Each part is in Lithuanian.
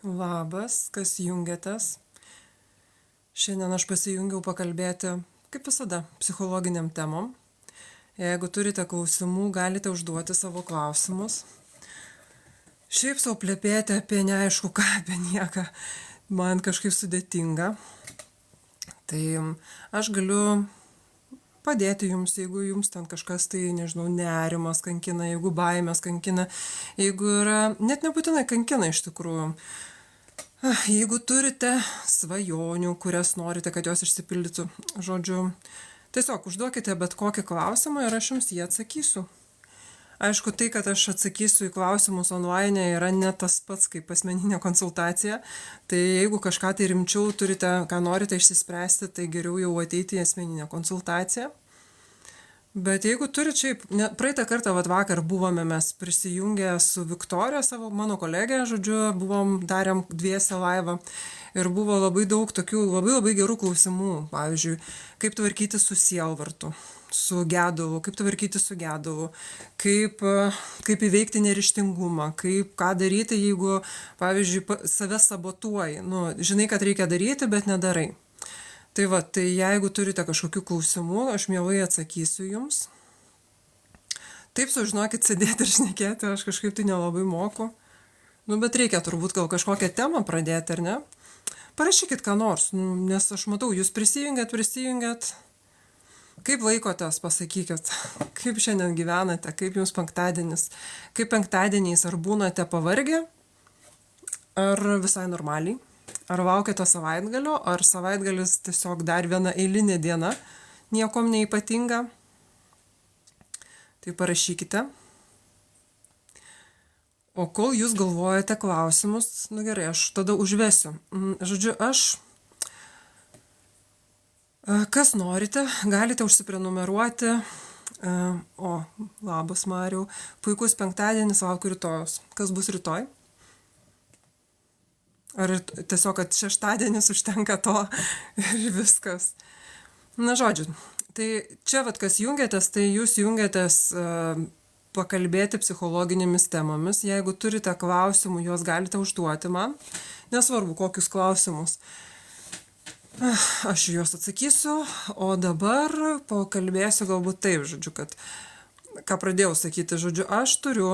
Labas, kas jungiatės. Šiandien aš pasijungiau pakalbėti, kaip visada, psichologiniam temom. Jeigu turite klausimų, galite užduoti savo klausimus. Šiaip sau plepėti apie neaišku ką, apie nieką, man kažkaip sudėtinga. Tai aš galiu padėti jums, jeigu jums ten kažkas tai, nežinau, nerimas kankina, jeigu baimės kankina, jeigu yra, net nebūtinai kankina iš tikrųjų. Jeigu turite svajonių, kurias norite, kad jos išsipildytų, žodžiu, tiesiog užduokite bet kokį klausimą ir aš jums jį atsakysiu. Aišku, tai, kad aš atsakysiu į klausimus online yra ne tas pats kaip asmeninė konsultacija, tai jeigu kažką tai rimčiau turite, ką norite išsispręsti, tai geriau jau ateiti į asmeninę konsultaciją. Bet jeigu turit šiaip, praeitą kartą vakar buvome mes prisijungę su Viktorija, mano kolegė, žodžiu, darėm dviese laivą ir buvo labai daug tokių labai gerų klausimų, pavyzdžiui, kaip tvarkyti su sielvartu, su gedulu, kaip tvarkyti su gedulu, kaip įveikti neryžtingumą, ką daryti, jeigu, pavyzdžiui, save sabotuoji, žinai, kad reikia daryti, bet nedarai. Tai jeigu turite kažkokių klausimų, aš mielai atsakysiu jums. Taip, sužinokit, sėdėti ir šnekėti, aš kažkaip tai nelabai moku. Bet reikia turbūt gal kažkokią temą pradėti, ar ne? Parašykit ką nors, nes aš matau, jūs prisijungiat. Kaip laikotės, pasakykit, kaip šiandien gyvenate, kaip jums penktadienis, kaip penktadieniais, ar būnate pavargę, ar visai normaliai. Ar laukiate savaitgalio, ar savaitgalis tiesiog dar viena eilinė diena, niekom neypatinga. Tai parašykite. O kol jūs galvojate klausimus, gerai, aš tada užvesiu. Žodžiu, kas norite, galite užsiprenumeruoti. Labas, Mariau. Puikus penktadienis, laukiu rytojus. Kas bus rytoj? Ar tiesiog, kad šeštadienis užtenka to ir viskas. Žodžiu, tai čia kas jungiatės, tai jūs jungiatės pakalbėti psichologinėmis temomis. Jeigu turite klausimų, juos galite užduoti man. Nesvarbu, kokius klausimus. Aš juos atsakysiu, o dabar pakalbėsiu galbūt taip, žodžiu, kad ką pradėjau sakyti, žodžiu, aš turiu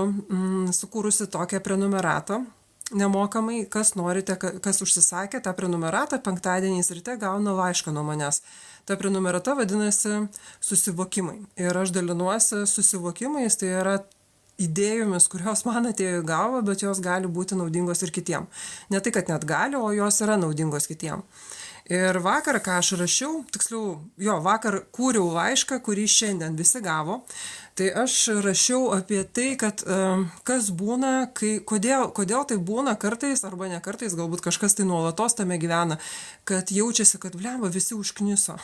sukūrusi tokią prenumeratą. Nemokamai, kas norite, kas užsisakė tą prenumeratą, penktadieniais ryte gauna laišką nuo manęs. Ta prenumerata vadinasi susivokimai. Ir aš dalinuosi susivokimais, tai yra idėjomis, kurios man atėjo į galvą, bet jos gali būti naudingos ir kitiem. Ne tai, kad net gali, o jos yra naudingos kitiem. Ir vakar, ką aš rašiau, vakar kūriau laišką, kurį šiandien visi gavo. Tai aš rašiau apie tai, kad kas būna, kodėl tai būna kartais arba ne kartais, galbūt kažkas tai nuolatos tame gyvena, kad jaučiasi, kad visi užkniso.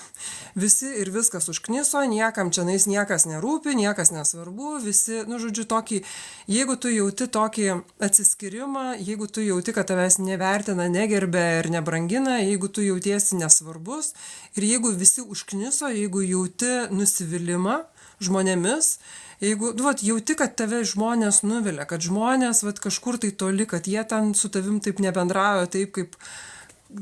Visi ir viskas užkniso, niekam čianais niekas nerūpi, niekas nesvarbu, visi, žodžiu, jeigu tu jauti tokį atsiskyrimą, jeigu tu jauti, kad tavęs nevertina, negerbia ir nebrangina, jeigu tu jautiesi nesvarbus ir jeigu visi užkniso, jeigu jauti nusivylimą žmonėmis, jeigu jauti, kad tave žmonės nuvilia, kad žmonės kažkur tai toli, kad jie ten su tavim taip nebendrauja, taip kaip,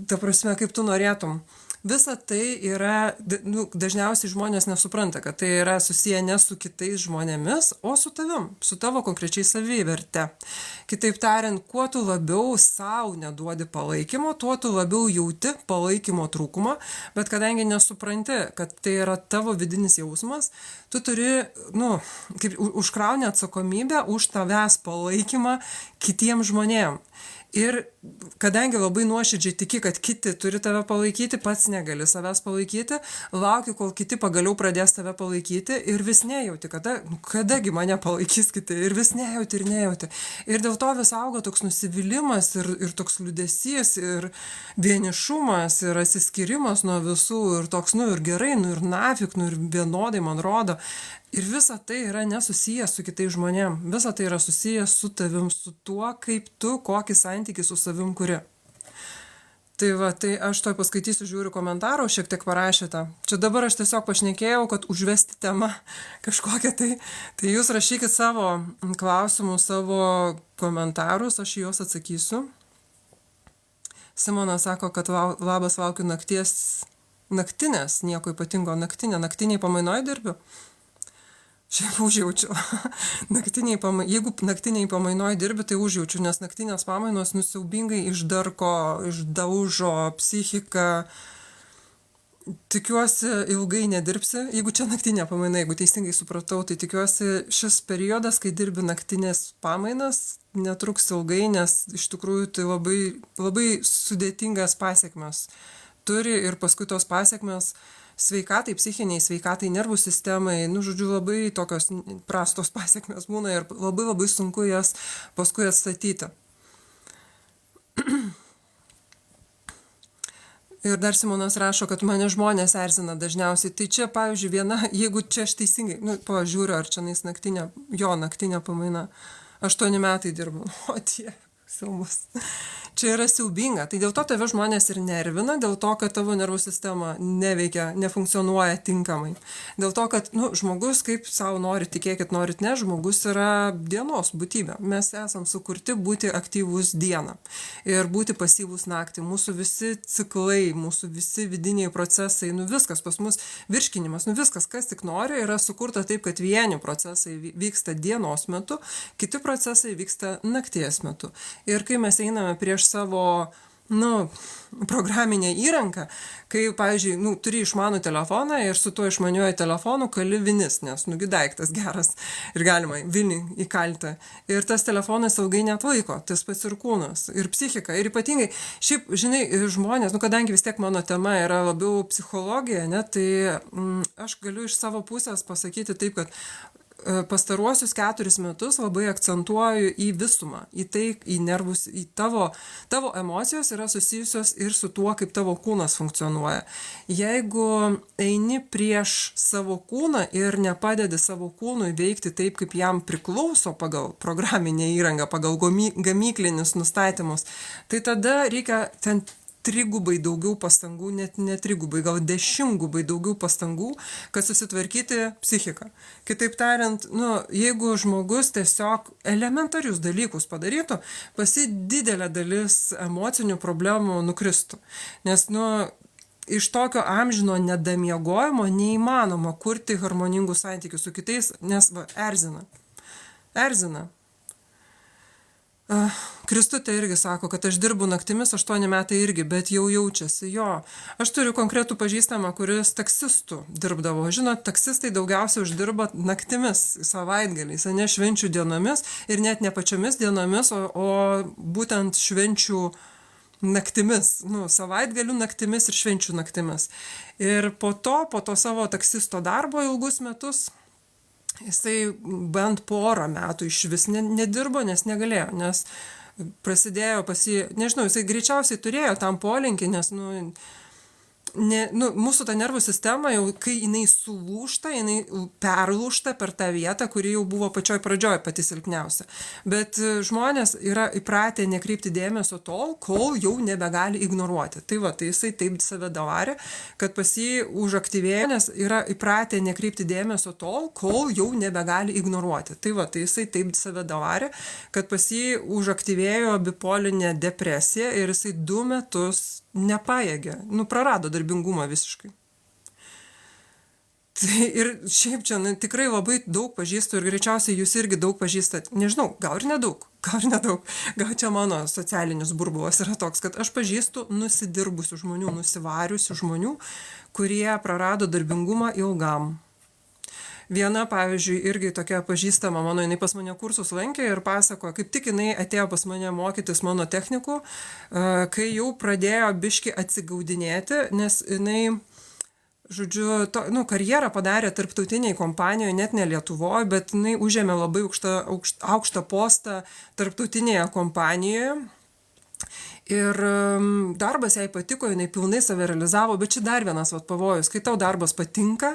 ta prasme, kaip tu norėtum. Visa tai yra, dažniausiai žmonės nesupranta, kad tai yra susiję ne su kitais žmonėmis, o su tavim, su tavo konkrečiai saviverte. Kitaip tariant, kuo tu labiau savo neduodi palaikymo, tuo tu labiau jauti palaikymo trūkumą, bet kadangi nesupranti, kad tai yra tavo vidinis jausmas, tu turi, kaip užkrauni atsakomybę už tavęs palaikymą kitiem žmonėm. Ir kadangi labai nuoširdžiai tiki, kad kiti turi tave palaikyti, pats negali savęs palaikyti, lauki, kol kiti pagaliau pradės tave palaikyti ir vis nejauti, kadagi mane palaikys kiti ir vis nejauti. Ir dėl to vis auga toks nusivylimas ir toks liūdesys ir vienišumas ir atsiskyrimas nuo visų ir toks, ir gerai, ir nafik, ir vienodai man rodo. Ir visa tai yra nesusijęs su kitais žmonėm, visa tai yra susijęs su tavim, su tuo, kaip tu, kokį santykį su savim kuri. Tai aš toj paskaitysiu, žiūriu komentarą, šiek tiek parašėte. Čia dabar aš tiesiog pašnekėjau, kad užvesti temą kažkokią tai. Tai jūs rašykit savo klausimus, savo komentarus, aš juos atsakysiu. Simonas sako, kad labas, laukiu naktinės, nieko ypatingo, naktiniai pamainoj dirbiu. Šiaip užjaučiu. Jeigu naktiniai pamainoj dirbi, tai užjaučiu, nes naktinės pamainos siaubingai išdaužo psichiką. Tikiuosi ilgai nedirbsi, jeigu čia naktinė pamaina, jeigu teisingai supratau, tai tikiuosi šis periodas, kai dirbi naktinės pamainas, netruks ilgai, nes iš tikrųjų tai labai, labai sudėtingas pasiekmes turi ir paskui tos pasiekmes sveikatai, psichiniai sveikatai, nervų sistemai, žodžiu, labai tokios prastos pasiekmes būna ir labai labai sunku jas paskui atstatyti. Ir dar Simonas rašo, kad mane žmonės erzina dažniausiai. Tai čia, pavyzdžiui, viena, jeigu čia aš teisingai, pažiūriu, ar čia naktinė pamaina, 8 metai dirbu. O tie, siaubas. Čia yra siaubinga. Tai dėl to tave žmonės ir nervina, dėl to, kad tavo nervų sistema neveikia, nefunkcionuoja tinkamai. Dėl to, kad žmogus, kaip savo nori, tikėkit, norit ne, žmogus yra dienos būtybė. Mes esam sukurti būti aktyvūs dieną ir būti pasyvūs naktį. Mūsų visi ciklai, mūsų visi vidiniai procesai, viskas pas mus, virškinimas, viskas, kas tik nori, yra sukurta taip, kad vieni procesai vyksta dienos metu, kiti procesai vyksta nakties metu. Ir kai mes einame prieš savo, programinę įrangą, kai, pavyzdžiui, turi išmanų telefoną ir su tuo išmaniuoju telefonu kali vinis, nes, daiktas geras ir galima vinį įkalti. Ir tas telefonas ilgai neatlaiko, tas pats ir kūnas, ir psichika, ir ypatingai, šiaip, žinai, žmonės, kadangi vis tiek mano tema yra labiau psichologija, tai aš galiu iš savo pusės pasakyti taip, kad pastaruosius 4 metus labai akcentuoju į visumą, į tai, į nervus, į tavo emocijos yra susijusios ir su tuo, kaip tavo kūnas funkcionuoja. Jeigu eini prieš savo kūną ir nepadedi savo kūnui veikti taip, kaip jam priklauso pagal programinę įrangą, pagal gamyklinius nustatymus, tai tada reikia ten 3 daugiau pastangų, net ne 3, gal 10 daugiau pastangų, kad susitvarkyti psichiką. Kitaip tariant, jeigu žmogus tiesiog elementarius dalykus padarytų, pasi didelė dalis emocinių problemų nukristų. Nes, iš tokio amžino nedamiegojimo neįmanoma kurti harmoningų santykių su kitais, nes erzina. Kristutė irgi sako, kad aš dirbu naktimis 8 metai irgi, bet jau jaučiasi. Jo, aš turiu konkretų pažįstamą, kuris taksistų dirbdavo. Žinot, taksistai daugiausiai uždirba naktimis, savaitgaliais, ne švenčių dienomis ir net ne pačiomis dienomis, o būtent švenčių naktimis, savaitgalių naktimis ir švenčių naktimis. Ir po to savo taksisto darbo ilgus metus jisai bent 1 metų iš vis nedirbo, nes negalėjo, nes prasidėjo nežinau, jisai greičiausiai turėjo tam polinkį, nes, mūsų ta nervų sistema, jau kai jinai sulūžta, jinai perlūžta per tą vietą, kuri jau buvo pačioj pradžioj pati silpniausia. Bet žmonės yra įpratę nekreipti dėmesio tol, kol jau nebegali ignoruoti. Tai jisai taip save davarė, kad pas jį užaktyvėjo, nes yra įpratę nekreipti dėmesio tol, kol jau nebegali ignoruoti. Tai jisai taip save davarė, kad pas jį užaktyvėjo bipolinė depresija ir jisai 2 metus nepajėgė, prarado darbingumą visiškai. Tai ir šiaip čia tikrai labai daug pažįstu ir greičiausiai jūs irgi daug pažįstat. Nežinau, gal ir nedaug. Gal čia mano socialinis burbulas yra toks, kad aš pažįstu nusidirbusių žmonių, nusivariusių žmonių, kurie prarado darbingumą ilgam. Viena, pavyzdžiui, irgi tokia pažįstama mano, jinai pas mane kursus lankė ir pasakojo, kaip tik jinai atėjo pas mane mokytis mano technikų, kai jau pradėjo biški atsigaudinėti, nes jinai, žodžiu, karjerą padarė tarptautiniai kompanijoje, net ne Lietuvoje, bet jinai užėmė labai aukštą postą tarptautinėje kompanijoje. Ir darbas jai patiko, jinai pilnai save realizavo, bet čia dar vienas pavojus, kai tau darbas patinka,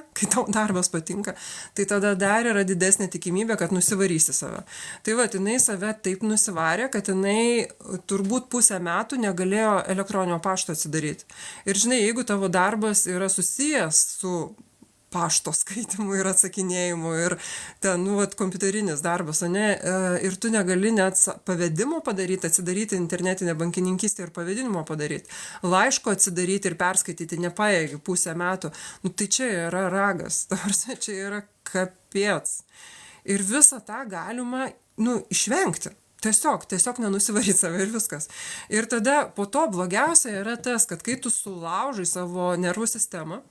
tai tada dar yra didesnė tikimybė, kad nusivarysi save. Tai jinai save taip nusivarė, kad jinai turbūt 1,5 metų negalėjo elektroninio pašto atsidaryti. Ir žinai, jeigu tavo darbas yra susijęs su pašto skaitimu ir atsakinėjimu ir ten, nu, vat, kompiuterinis darbas, ane, ir tu negali net pavedimo padaryti, atsidaryti internetinę bankininkystę ir pavadinimo padaryti, laiško atsidaryti ir perskaityti nepaėgi pusę metų, nu, tai čia yra ragas, tarsi čia yra kapiec. Ir visą tą galima, nu, išvengti. Tiesiog nenusivaryti save ir viskas. Ir tada po to blogiausia yra tas, kad kai tu sulaužai savo nervų sistemą,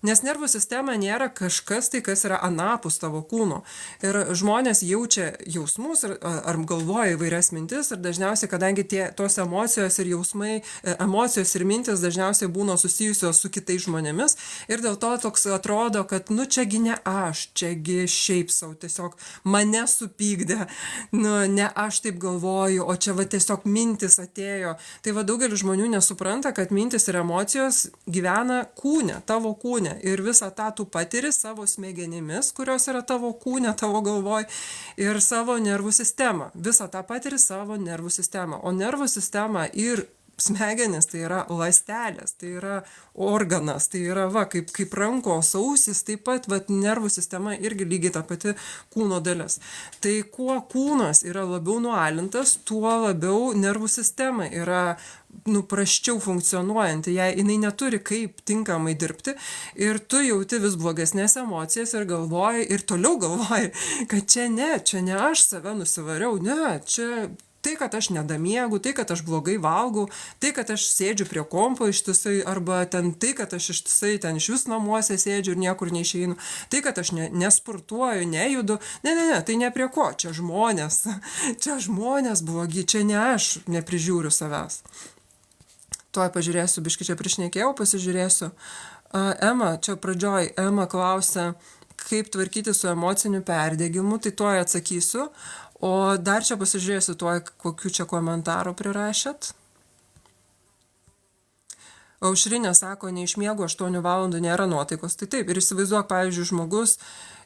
nes nervų sistema nėra kažkas tai, kas yra anapus tavo kūno. Ir žmonės jaučia jausmus ar galvoja įvairias mintis ir dažniausiai, kadangi tos emocijos ir jausmai, emocijos ir mintis dažniausiai būna susijusios su kitais žmonėmis ir dėl to toks atrodo, kad nu čiagi ne aš, čiagi šiaip sau, tiesiog mane supykdė, nu ne aš taip galvoju, o čia va tiesiog mintis atėjo. Tai va daugelis žmonių nesupranta, kad mintis ir emocijos gyvena kūne, tavo kūne. Ir visą tą tu patiri savo smegenimis, kurios yra tavo kūne, tavo galvoj, ir savo nervų sistemą. Visą tą patiri savo nervų sistemą. O nervų sistema ir smegenis tai yra ląstelės, tai yra organas, tai yra va, kaip rankos, ausis, taip pat va, nervų sistema irgi lygiai ta pati kūno dalis. Tai kuo kūnas yra labiau nualintas, tuo labiau nervų sistema yra prasčiau funkcionuojanti, jinai neturi kaip tinkamai dirbti ir tu jauti vis blogesnės emocijas ir galvoji, ir toliau galvoji, kad čia ne aš save nusivariau, ne, čia tai, kad aš nedamiegu, tai, kad aš blogai valgau, tai, kad aš sėdžiu prie kompo ištisai, arba ten tai, kad aš ištisai ten iš vis namuose sėdžiu ir niekur neišeinu, tai, kad aš nesportuoju, nejudu, ne, tai ne prie ko, čia žmonės blogi, čia ne aš neprižiūriu savęs. Tuoj pažiūrėsiu, biškai čia prišnekėjau, pasižiūrėsiu. Ema, čia pradžioj, Ema klausia, kaip tvarkyti su emociniu perdegimu, tai tuoj atsakysiu, o dar čia pasižiūrėsiu tuoj, kokių čia komentarų prirašėt. Aušrinė sako, neišmiegu 8 valandų nėra nuotaikos. Tai taip, ir įsivaizduok, pavyzdžiui, žmogus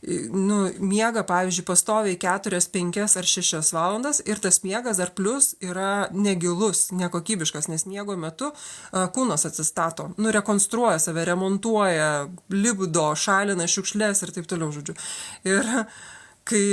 miega, pavyzdžiui, pastoviai 4, 5 ar 6 valandas ir tas miegas dar plus yra negilus, nekokybiškas, nes miego metu kūnas atsistato, rekonstruoja save, remontuoja, lipdo, šalina šiukšles ir taip toliau, žodžiu. Ir kai,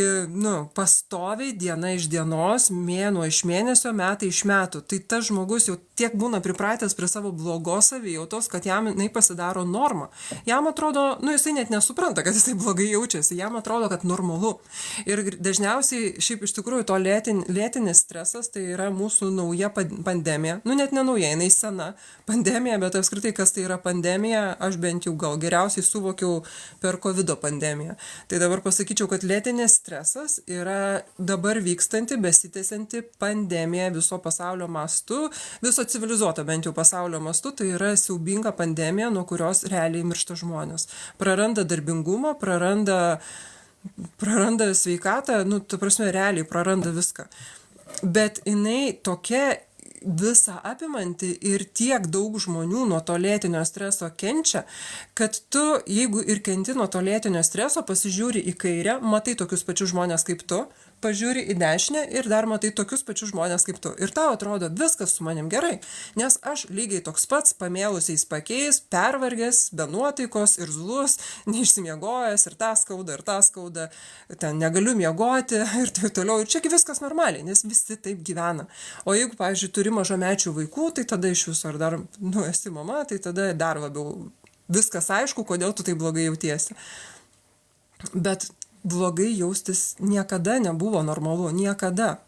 pastoviai diena iš dienos, mėnuo iš mėnesio, metai iš metų, tai tas žmogus jau tiek būna pripratęs prie savo blogos savijautos, kad jam jinai pasidaro norma. Jam atrodo, jisai net nesupranta, kad jisai blogai jaučiasi, jam atrodo, kad normalu. Ir dažniausiai, šiaip iš tikrųjų, to lėtinis stresas, tai yra mūsų nauja pandemija, net ne nauja, jinai sena pandemija, bet apskritai, kas tai yra pandemija, aš bent jau gal geriausiai suvokiau per COVID pandemiją. Tai dabar pasakyčiau, kad lėtinis stresas yra dabar vykstanti, besitęsianti pandemija viso pasaulio mastu, viso civilizuoto bent jau pasaulio mastu, tai yra siaubinga pandemija, nuo kurios realiai miršta žmonės. Praranda darbingumą, praranda sveikatą, ta prasme, realiai praranda viską. Bet jinai tokia visą apimanti ir tiek daug žmonių nuo to lėtinio streso kenčia, kad tu, jeigu ir kenti nuo to lėtinio streso, pasižiūri į kairę, matai tokius pačius žmonės kaip tu, pažiūri į dešinę ir dar matai tokius pačius žmonės kaip tu. Ir tau atrodo, viskas su manim gerai, nes aš lygiai toks pats pamėlusiais pakeis, pervargęs, be nuotaikos ir zulus, neišsimiegojęs ir tą skauda, ten negaliu miegoti ir taip toliau. Ir čiagi viskas normaliai, nes visi taip gyvena. O jeigu, pavyzdžiui, turi mažamečių vaikų, tai tada iš viso, ar dar, esi mama, tai tada dar labiau viskas aišku, kodėl tu taip blogai jautiesi. Bet blogai jaustis niekada nebuvo normalu, niekada.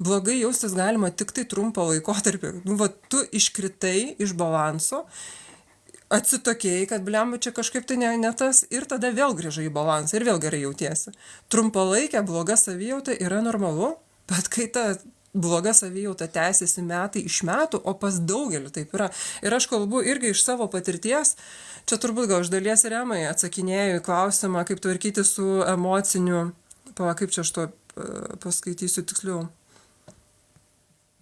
Blogai jaustis galima tik tai trumpą laikotarpį. Tu iškritai iš balanso, atsitokėjai, kad blemba čia kažkaip tai ne tas ir tada vėl grįžai į balansą ir vėl gerai jautiesi. Trumpalaikė bloga savijauta yra normalu, bet kai ta bloga savijauta tęsiasi metai iš metų, o pas daugelį taip yra. Ir aš kalbu irgi iš savo patirties, čia turbūt gal iš dalies ir Emai atsakinėjau į klausimą, kaip tvarkyti su emociniu, kaip čia aš to paskaitysiu tiksliau,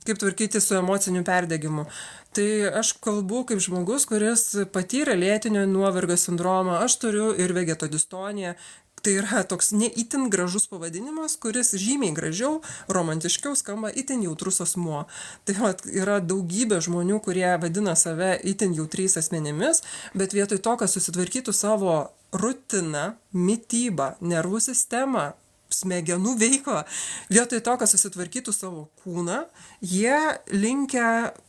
kaip tvarkyti su emociniu perdegimu. Tai aš kalbu kaip žmogus, kuris patyrė lėtinio nuovargio sindromą, aš turiu ir vegetodistoniją, Tai yra toks ne itin gražus pavadinimas, kuris žymiai gražiau, romantiškiau skamba itin jautrus asmuo. Tai yra daugybė žmonių, kurie vadina save itin jautriais asmenimis, bet vietoj to, kad susitvarkytų savo rutiną, mitybą, nervų sistemą, smegenų veiklą, vietoj to, kad susitvarkytų savo kūną, jie linkę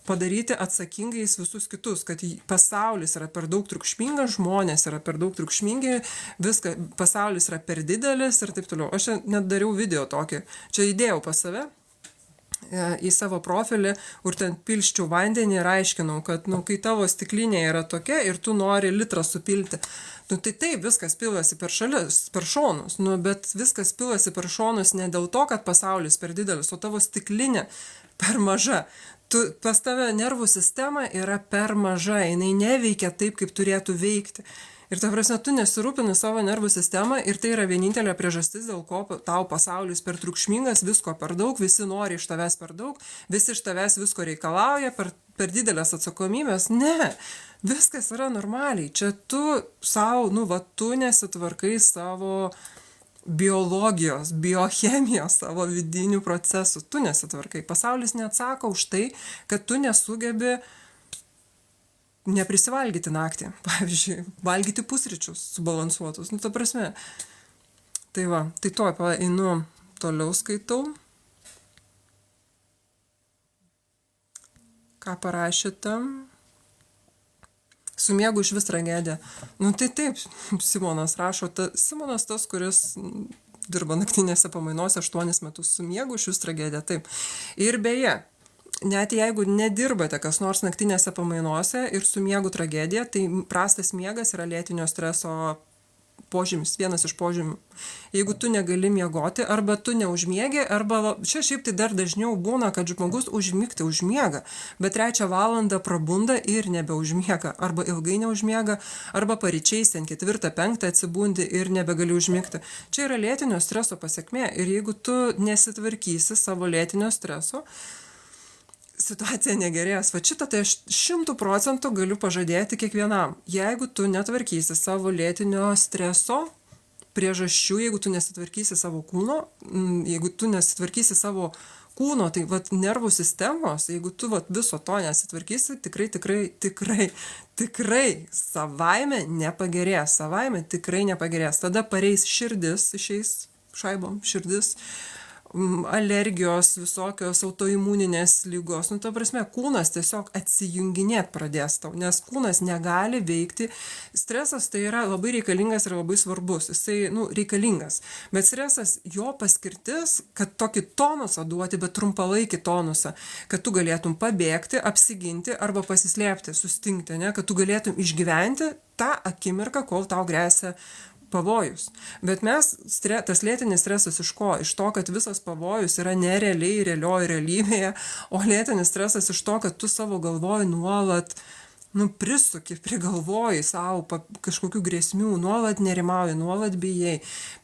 padaryti atsakingais visus kitus, kad pasaulis yra per daug triukšmingas, žmonės yra per daug triukšmingi, pasaulis yra per didelis ir taip toliau. Aš net dariau video tokį, čia įdėjau pas save į savo profilį, kur ten pilščiau vandenį ir aiškinau, kad kai tavo stiklinė yra tokia ir tu nori litrą supilti, tai taip, viskas pilasi per šalis, per šonus, bet viskas pilasi per šonus ne dėl to, kad pasaulis per didelis, o tavo stiklinė per maža. Pas tave nervų sistema yra per maža, jinai neveikia taip, kaip turėtų veikti. Ir ta prasme, tu nesirūpini savo nervų sistemą ir tai yra vienintelė priežastis, dėl ko tau pasaulis per triukšmingas, visko per daug, visi nori iš tavęs per daug, visi iš tavęs visko reikalauja, per didelės atsakomybės. Ne, viskas yra normaliai. Čia tu tu nesitvarkai savo biologijos, biochemijos, savo vidinių procesų, tu nesitvarkai. Pasaulis neatsako už tai, kad tu nesugebi neprisivalgyti naktį, pavyzdžiui, valgyti pusryčius subalansuotus, ta prasme. Tai va, tai einu toliau skaitau. Ką parašėte? Su miegu iš vis tragedija. Tai taip, Simonas rašo, Simonas tas, kuris dirba naktinėse pamainuose 8 metus, su miegu iš vis tragedija, taip. Ir beje, net jeigu nedirbate kas nors naktinėse pamainuose ir su miegu tragedija, tai prastas miegas yra lėtinio streso požymis, vienas iš požymių. Jeigu tu negali miegoti, arba tu neužmiegi, arba čia šiaip tai dar dažniau būna, kad žmogus užmiega, bet 3 valandą prabunda ir nebeužmiega, arba ilgai neužmiega, arba paryčiais 4-5 atsibundi ir nebegali užmigti. Čia yra lėtinio streso pasekmė ir jeigu tu nesitvarkysi savo lėtinio streso, situacija negerės. Va šitą tai aš 100% galiu pažadėti kiekvienam. Jeigu tu netvarkysi savo lėtinio streso priežasčių, jeigu tu nesitvarkysi savo kūno, jeigu tu nesitvarkysi savo kūno, tai nervų sistemos, jeigu tu viso to nesitvarkysi, tikrai savaime nepagerės. Savaime tikrai nepagerės. Tada pareis širdis, išeis šaibom širdis, alergijos, visokios autoimuninės lygos. Ta prasme, kūnas tiesiog atsijunginėt pradės tau, nes kūnas negali veikti. Stresas tai yra labai reikalingas ir labai svarbus. Jisai, reikalingas. Bet stresas, jo paskirtis, kad tokį tonusą duoti, bet trumpalaikį tonusą, kad tu galėtum pabėgti, apsiginti arba pasislėpti, sustingti, kad tu galėtum išgyventi tą akimirką, kol tau gresia pavojus. Bet tas lėtinis stresas iš ko? Iš to, kad visas pavojus yra nerealiai, realioje realybėje, o lėtinis stresas iš to, kad tu savo galvoj nuolat prisuki, prigalvoji savo kažkokių grėsmių, nuolat nerimauji, nuolat bijai.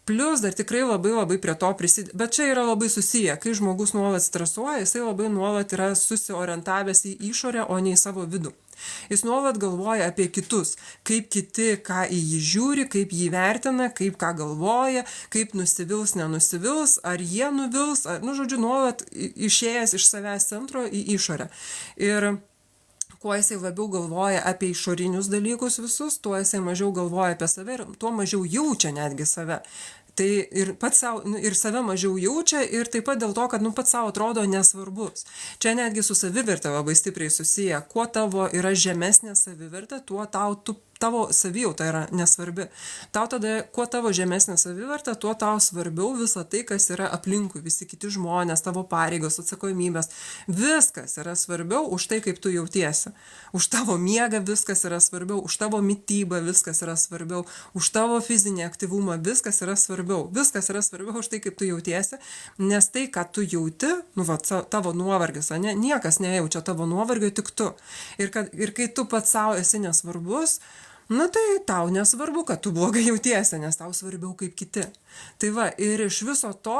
Plus dar tikrai labai prie to prisideda, bet čia yra labai susiję, kai žmogus nuolat stresuoja, jisai labai nuolat yra susiorientavęs į išorę, o ne į savo vidų. Jis nuolat galvoja apie kitus, kaip kiti, ką į jį žiūri, kaip jį vertina, kaip ką galvoja, kaip nusivils, nenusivils, ar jie nuvils, nuolat išėjęs iš savęs centro į išorę. Ir kuo jisai labiau galvoja apie išorinius dalykus visus, tuo jisai mažiau galvoja apie save ir tuo mažiau jaučia netgi save. Tai ir pats savo, ir save mažiau jaučia ir taip pat dėl to, kad pats savo atrodo nesvarbus. Čia netgi su savivertė labai stipriai susiję. Kuo tavo yra žemesnė savivertė, tuo tavo savijauta yra nesvarbi. Tau tada, kuo tavo žemesnė savivertė, tuo tau svarbiau visa tai, kas yra aplinkui, visi kiti žmonės, tavo pareigos, atsakomybės. Viskas yra svarbiau už tai, kaip tu jautiesi. Už tavo miegą viskas yra svarbiau, už tavo mitybą viskas yra svarbiau, už tavo fizinį aktyvumą viskas yra svarbiau. Viskas yra svarbiau už tai, kaip tu jautiesi, nes tai, ką tu jauti, tavo nuovargis, niekas nejaučia tavo nuovargio, tik tu. Ir kai tu pats savo esi nesvarbus, tai tau nesvarbu, kad tu blogai jautiesi, nes tau svarbiau kaip kiti. Tai va, ir iš viso to,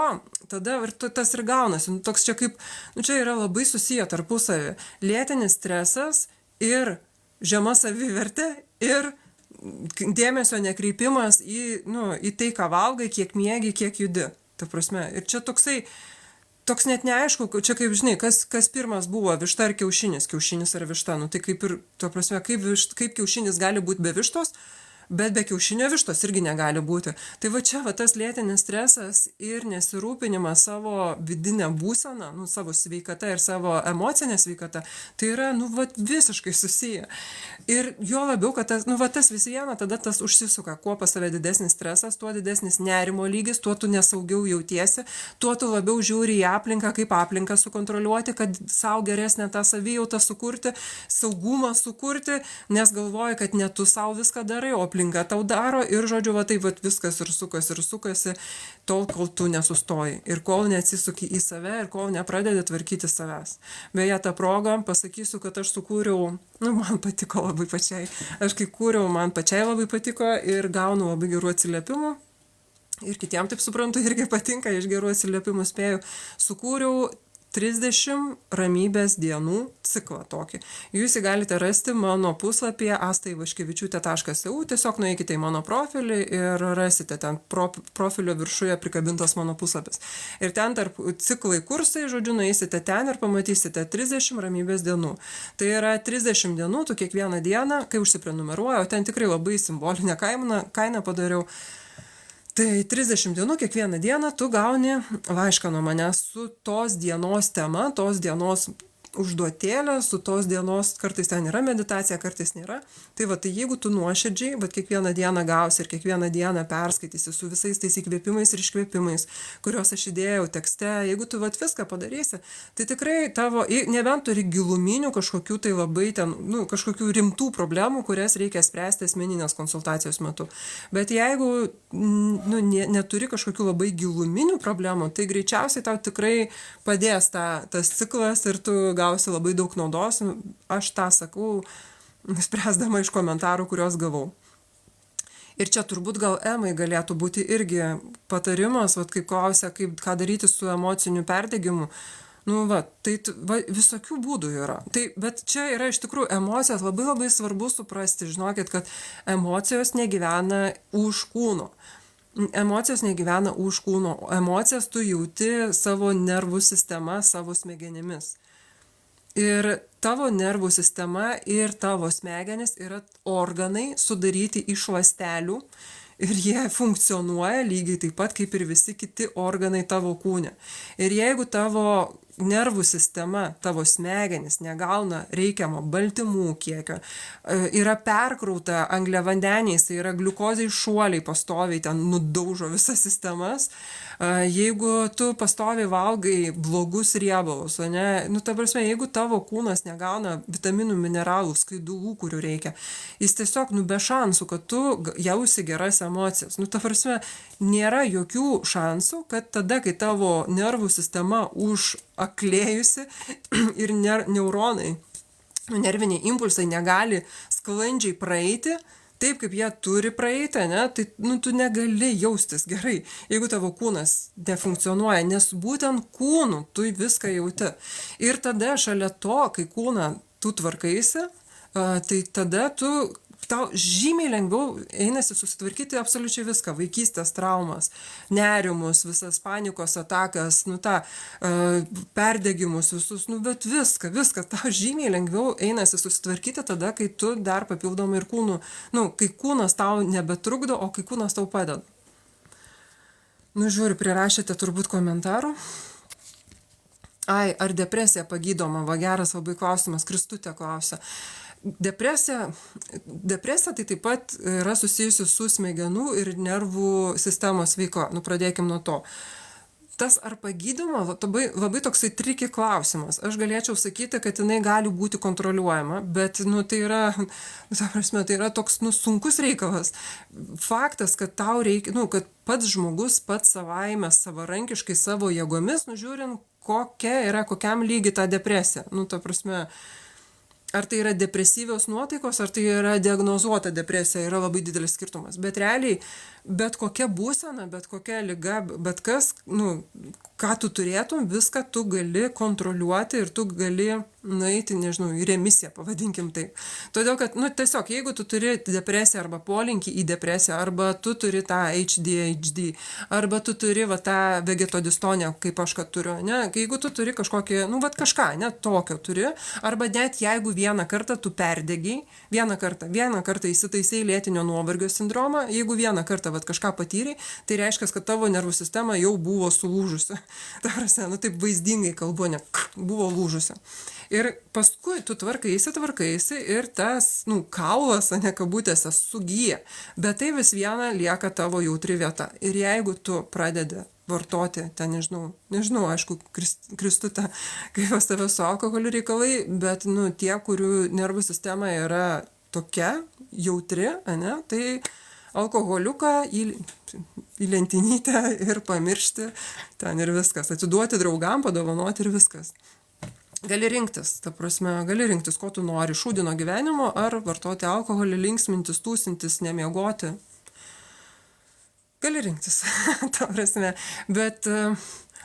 tada ir tas ir gaunasi. Toks čia kaip, čia yra labai susiję tarpusavį. Lėtinis stresas ir žema savivertė ir dėmesio nekreipimas į tai, ką valgai, kiek miegi, kiek judi. Ta prasme. Ir čia toks net neaišku, čia kaip žinai, kas pirmas buvo, višta ar kiaušinis ar višta. Nu, tai kaip ir, ta prasme, kaip kiaušinis gali būti be vištos, bet be kiaušinio vištos irgi negali būti. Tai va čia tas lėtinis stresas ir nesirūpinimas savo vidinę būseną, savo sveikata ir savo emocinę sveikatą, tai yra visiškai susiję. Ir jo labiau, kad tas vis viena, tada tas užsisuka. Kuo pas save didesnis stresas, tuo didesnis nerimo lygis, tuo tu nesaugiau jautiesi, tuo tu labiau žiūri į aplinką, kaip aplinką sukontroliuoti, kad savo geresnę tą savijautą sukurti, saugumą sukurti, nes galvoji, kad ne tu savo viską darai, o aplinka tau daro ir, žodžiu, taip viskas ir sukasi, tol, kol tu nesustoji ir kol neatsisuki į save ir kol nepradedi tvarkyti savęs. Beje, tą progą pasakysiu, kad aš sukūriau, man patiko labai pačiai, aš kai kūriau, man pačiai labai patiko ir gaunu labai gerų atsiliepimų. Ir kitiem, taip suprantu, irgi patinka, iš gerų atsiliepimų spėjau, sukūriau 30 ramybės dienų ciklą tokį. Jūs jį galite rasti mano puslapyje astaivaškevičiūtė.eu, tiesiog nueikite į mano profilį ir rasite ten profilio viršuje prikabintas mano puslapis. Ir ten tarp ciklai kursai, žodžiu, nueisite ten ir pamatysite 30 ramybės dienų. Tai yra 30 dienų, tu kiekvieną dieną, kai užsiprenumeruoji, o ten tikrai labai simbolinę kainą padariau. Tai 30 dienų, kiekvieną dieną tu gauni laišką nuo manęs su tos dienos tema, tos dienos užduotėlė, su tos dienos, kartais ten yra meditacija, kartais nėra. Tai jeigu tu nuoširdžiai, kiekvieną dieną gausi ir kiekvieną dieną perskaitysi su visais tais įkvėpimais ir iškvėpimais, kuriuos aš įdėjau tekste, jeigu tu viską padarysi, tai tikrai tavo, nebent turi giluminių kažkokių tai labai ten, kažkokių rimtų problemų, kurias reikia spręsti asmeninės konsultacijos metu. Bet jeigu neturi kažkokių labai giluminių problemų, tai greičiausiai tau tikrai padės tas ciklas ir tu gausi labai daug naudos. Aš tą sakau, spręsdama iš komentarų, kuriuos gavau. Ir čia turbūt gal Emai galėtų būti irgi patarimas, kaip klausia, ką daryti su emociniu perdegimu. Visokių būdų yra. Bet čia yra iš tikrųjų emocijos labai labai svarbu suprasti. Žinokit, kad emocijos negyvena už kūno. Emocijos negyvena už kūno. Emocijas tu jauti savo nervų sistema, savo smegenimis. Ir tavo nervų sistema ir tavo smegenis yra organai sudaryti iš ląstelių ir jie funkcionuoja lygiai taip pat kaip ir visi kiti organai tavo kūne. Ir jeigu tavo nervų sistema, tavo smegenis negauna reikiamo baltymų kiekio, yra perkrauta angliavandeniais, tai yra gliukozės šuoliai pastoviai ten nudaužo visas sistemas, jeigu tu pastoviai valgai blogus riebalus, ta prasme, jeigu tavo kūnas negauna vitaminų, mineralų, skaidulų, kurių reikia, jis tiesiog be šansų, kad tu jausi geras emocijas. Ta prasme, nėra jokių šansų, kad tada, kai tavo nervų sistema aklėjusi ir neuronai, nerviniai impulsai negali sklandžiai praeiti, taip kaip jie turi praeiti, tai tu negali jaustis gerai, jeigu tavo kūnas nefunkcionuoja, nes būtent kūnu tu viską jauti. Ir tada šalia to, kai kūną tu tvarkaisi, tai tada tau žymiai lengviau einasi susitvarkyti absoliučiai viską, vaikystės traumas, nerimus, visas panikos atakas, perdegimus visus, bet viską, tau žymiai lengviau einasi susitvarkyti tada, kai tu dar papildomai ir kūnų, kai kūnas tau nebetrukdo, o kai kūnas tau padeda. Žiūriu, prirašėte turbūt komentarų. Ar depresija pagydoma? Geras labai klausimas, Kristutė klausia. Depresija tai taip pat yra susijusi su smegenų ir nervų sistemos veikla. Pradėkim nuo to. Tas ar pagydoma, labai toksai triki klausimas. Aš galėčiau sakyti, kad jinai gali būti kontroliuojama, bet tai yra toks sunkus reikalas. Faktas, kad tau reikia, kad pats žmogus pats savaime, savarankiškai savo jėgomis, žiūrint, kokiam lygi ta depresija. Ta prasme, ar tai yra depresyvios nuotaikos, ar tai yra diagnozuota depresija, yra labai didelis skirtumas. Bet realiai, bet kokia būsena, bet kokia liga, bet kas, ką tu turėtum, viską tu gali kontroliuoti ir tu gali nueiti, nežinau, į remisiją, pavadinkim taip. Todėl, kad, tiesiog, jeigu tu turi depresiją arba polinkį į depresiją, arba tu turi tą ADHD, arba tu turi tą vegetodistoniją, kaip aš kad turiu, ne, jeigu tu turi kažkokį, kažką, ne, tokio turi, arba net jeigu vieną kartą tu perdegiai, vieną kartą įsitaisai lėtinio nuovargio sindromą, jeigu vieną kartą kažką patyrei, tai reiškia, kad tavo nervų sistema jau buvo sulūžusi. Ta prasme, taip vaizdingai kalbu, ne, buvo lūžusi. Ir paskui tu tvarkaisi ir tas, kaulas, ne kabutėse, sugyja. Bet tai vis viena lieka tavo jautri vieta. Ir jeigu tu pradedi vartoti, ten nežinau, aišku, Kristutė, kaip pas tave su alkoholiu reikalai, bet, tie, kurių nervų sistema yra tokia jautri, ne, tai alkoholiuką į lentynytę ir pamiršti ten ir viskas. Atiduoti draugam, padovanoti ir viskas. Gali rinktis, ko tu nori, šūdino gyvenimo, ar vartoti alkoholį, linksmintis, tūsintis, nemiegoti. Gali rinktis, ta prasme. Bet,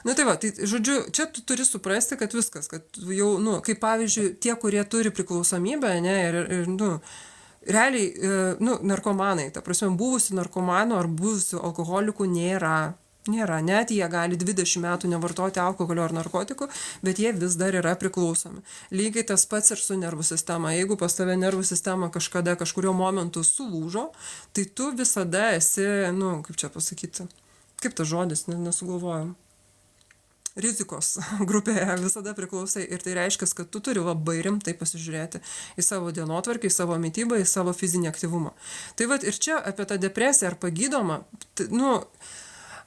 žodžiu, čia tu turi suprasti, kad viskas, kad jau, kaip pavyzdžiui, tie, kurie turi priklausomybę, ne, ir realiai, narkomanai, ta prasme, buvusių narkomanų ar buvusių alkoholikų nėra, net jie gali 20 metų nevartoti alkoholio ar narkotikų, bet jie vis dar yra priklausomi. Lygiai tas pats ir su nervų sistema. Jeigu pas tave nervų sistema kažkurio momentu sulūžo, tai tu visada esi, kaip čia pasakyti, kaip tas žodis, nesugalvojom. Rizikos grupėje visada priklausai ir tai reiškia, kad tu turi labai rimtai pasižiūrėti į savo dienotvarkę, į savo mitybą, į savo fizinį aktyvumą. Tai ir čia apie tą depresiją ar pagydomą,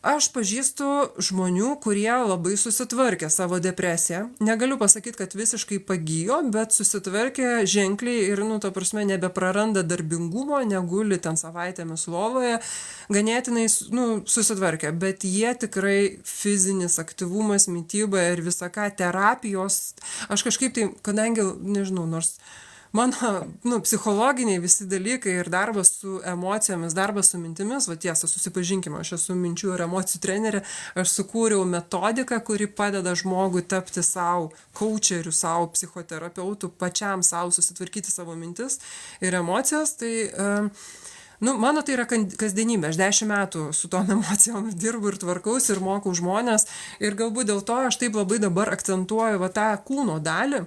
aš pažįstu žmonių, kurie labai susitvarkė savo depresiją. Negaliu pasakyti, kad visiškai pagijo, bet susitvarkė ženkliai ir, ta prasme, nebepraranda darbingumo, neguli ten savaitėmis lovoje, ganėtinai, susitvarkė. Bet jie tikrai fizinis aktyvumas, mityba ir visaka terapijos, aš kažkaip tai, kadangi, nežinau, nors mano, psichologiniai visi dalykai ir darbas su emocijomis, darbas su mintimis, tiesa, susipažinkime, aš esu minčių ir emocijų trenerė, aš sukūriau metodiką, kuri padeda žmogui tapti savo coacheriu, savo psichoterapeutu, pačiam savo susitvarkyti savo mintis ir emocijas, tai mano tai yra kasdienybė, aš 10 metų su tom emocijom dirbu ir tvarkausi ir mokau žmonės ir galbūt dėl to aš taip labai dabar akcentuoju tą kūno dalį.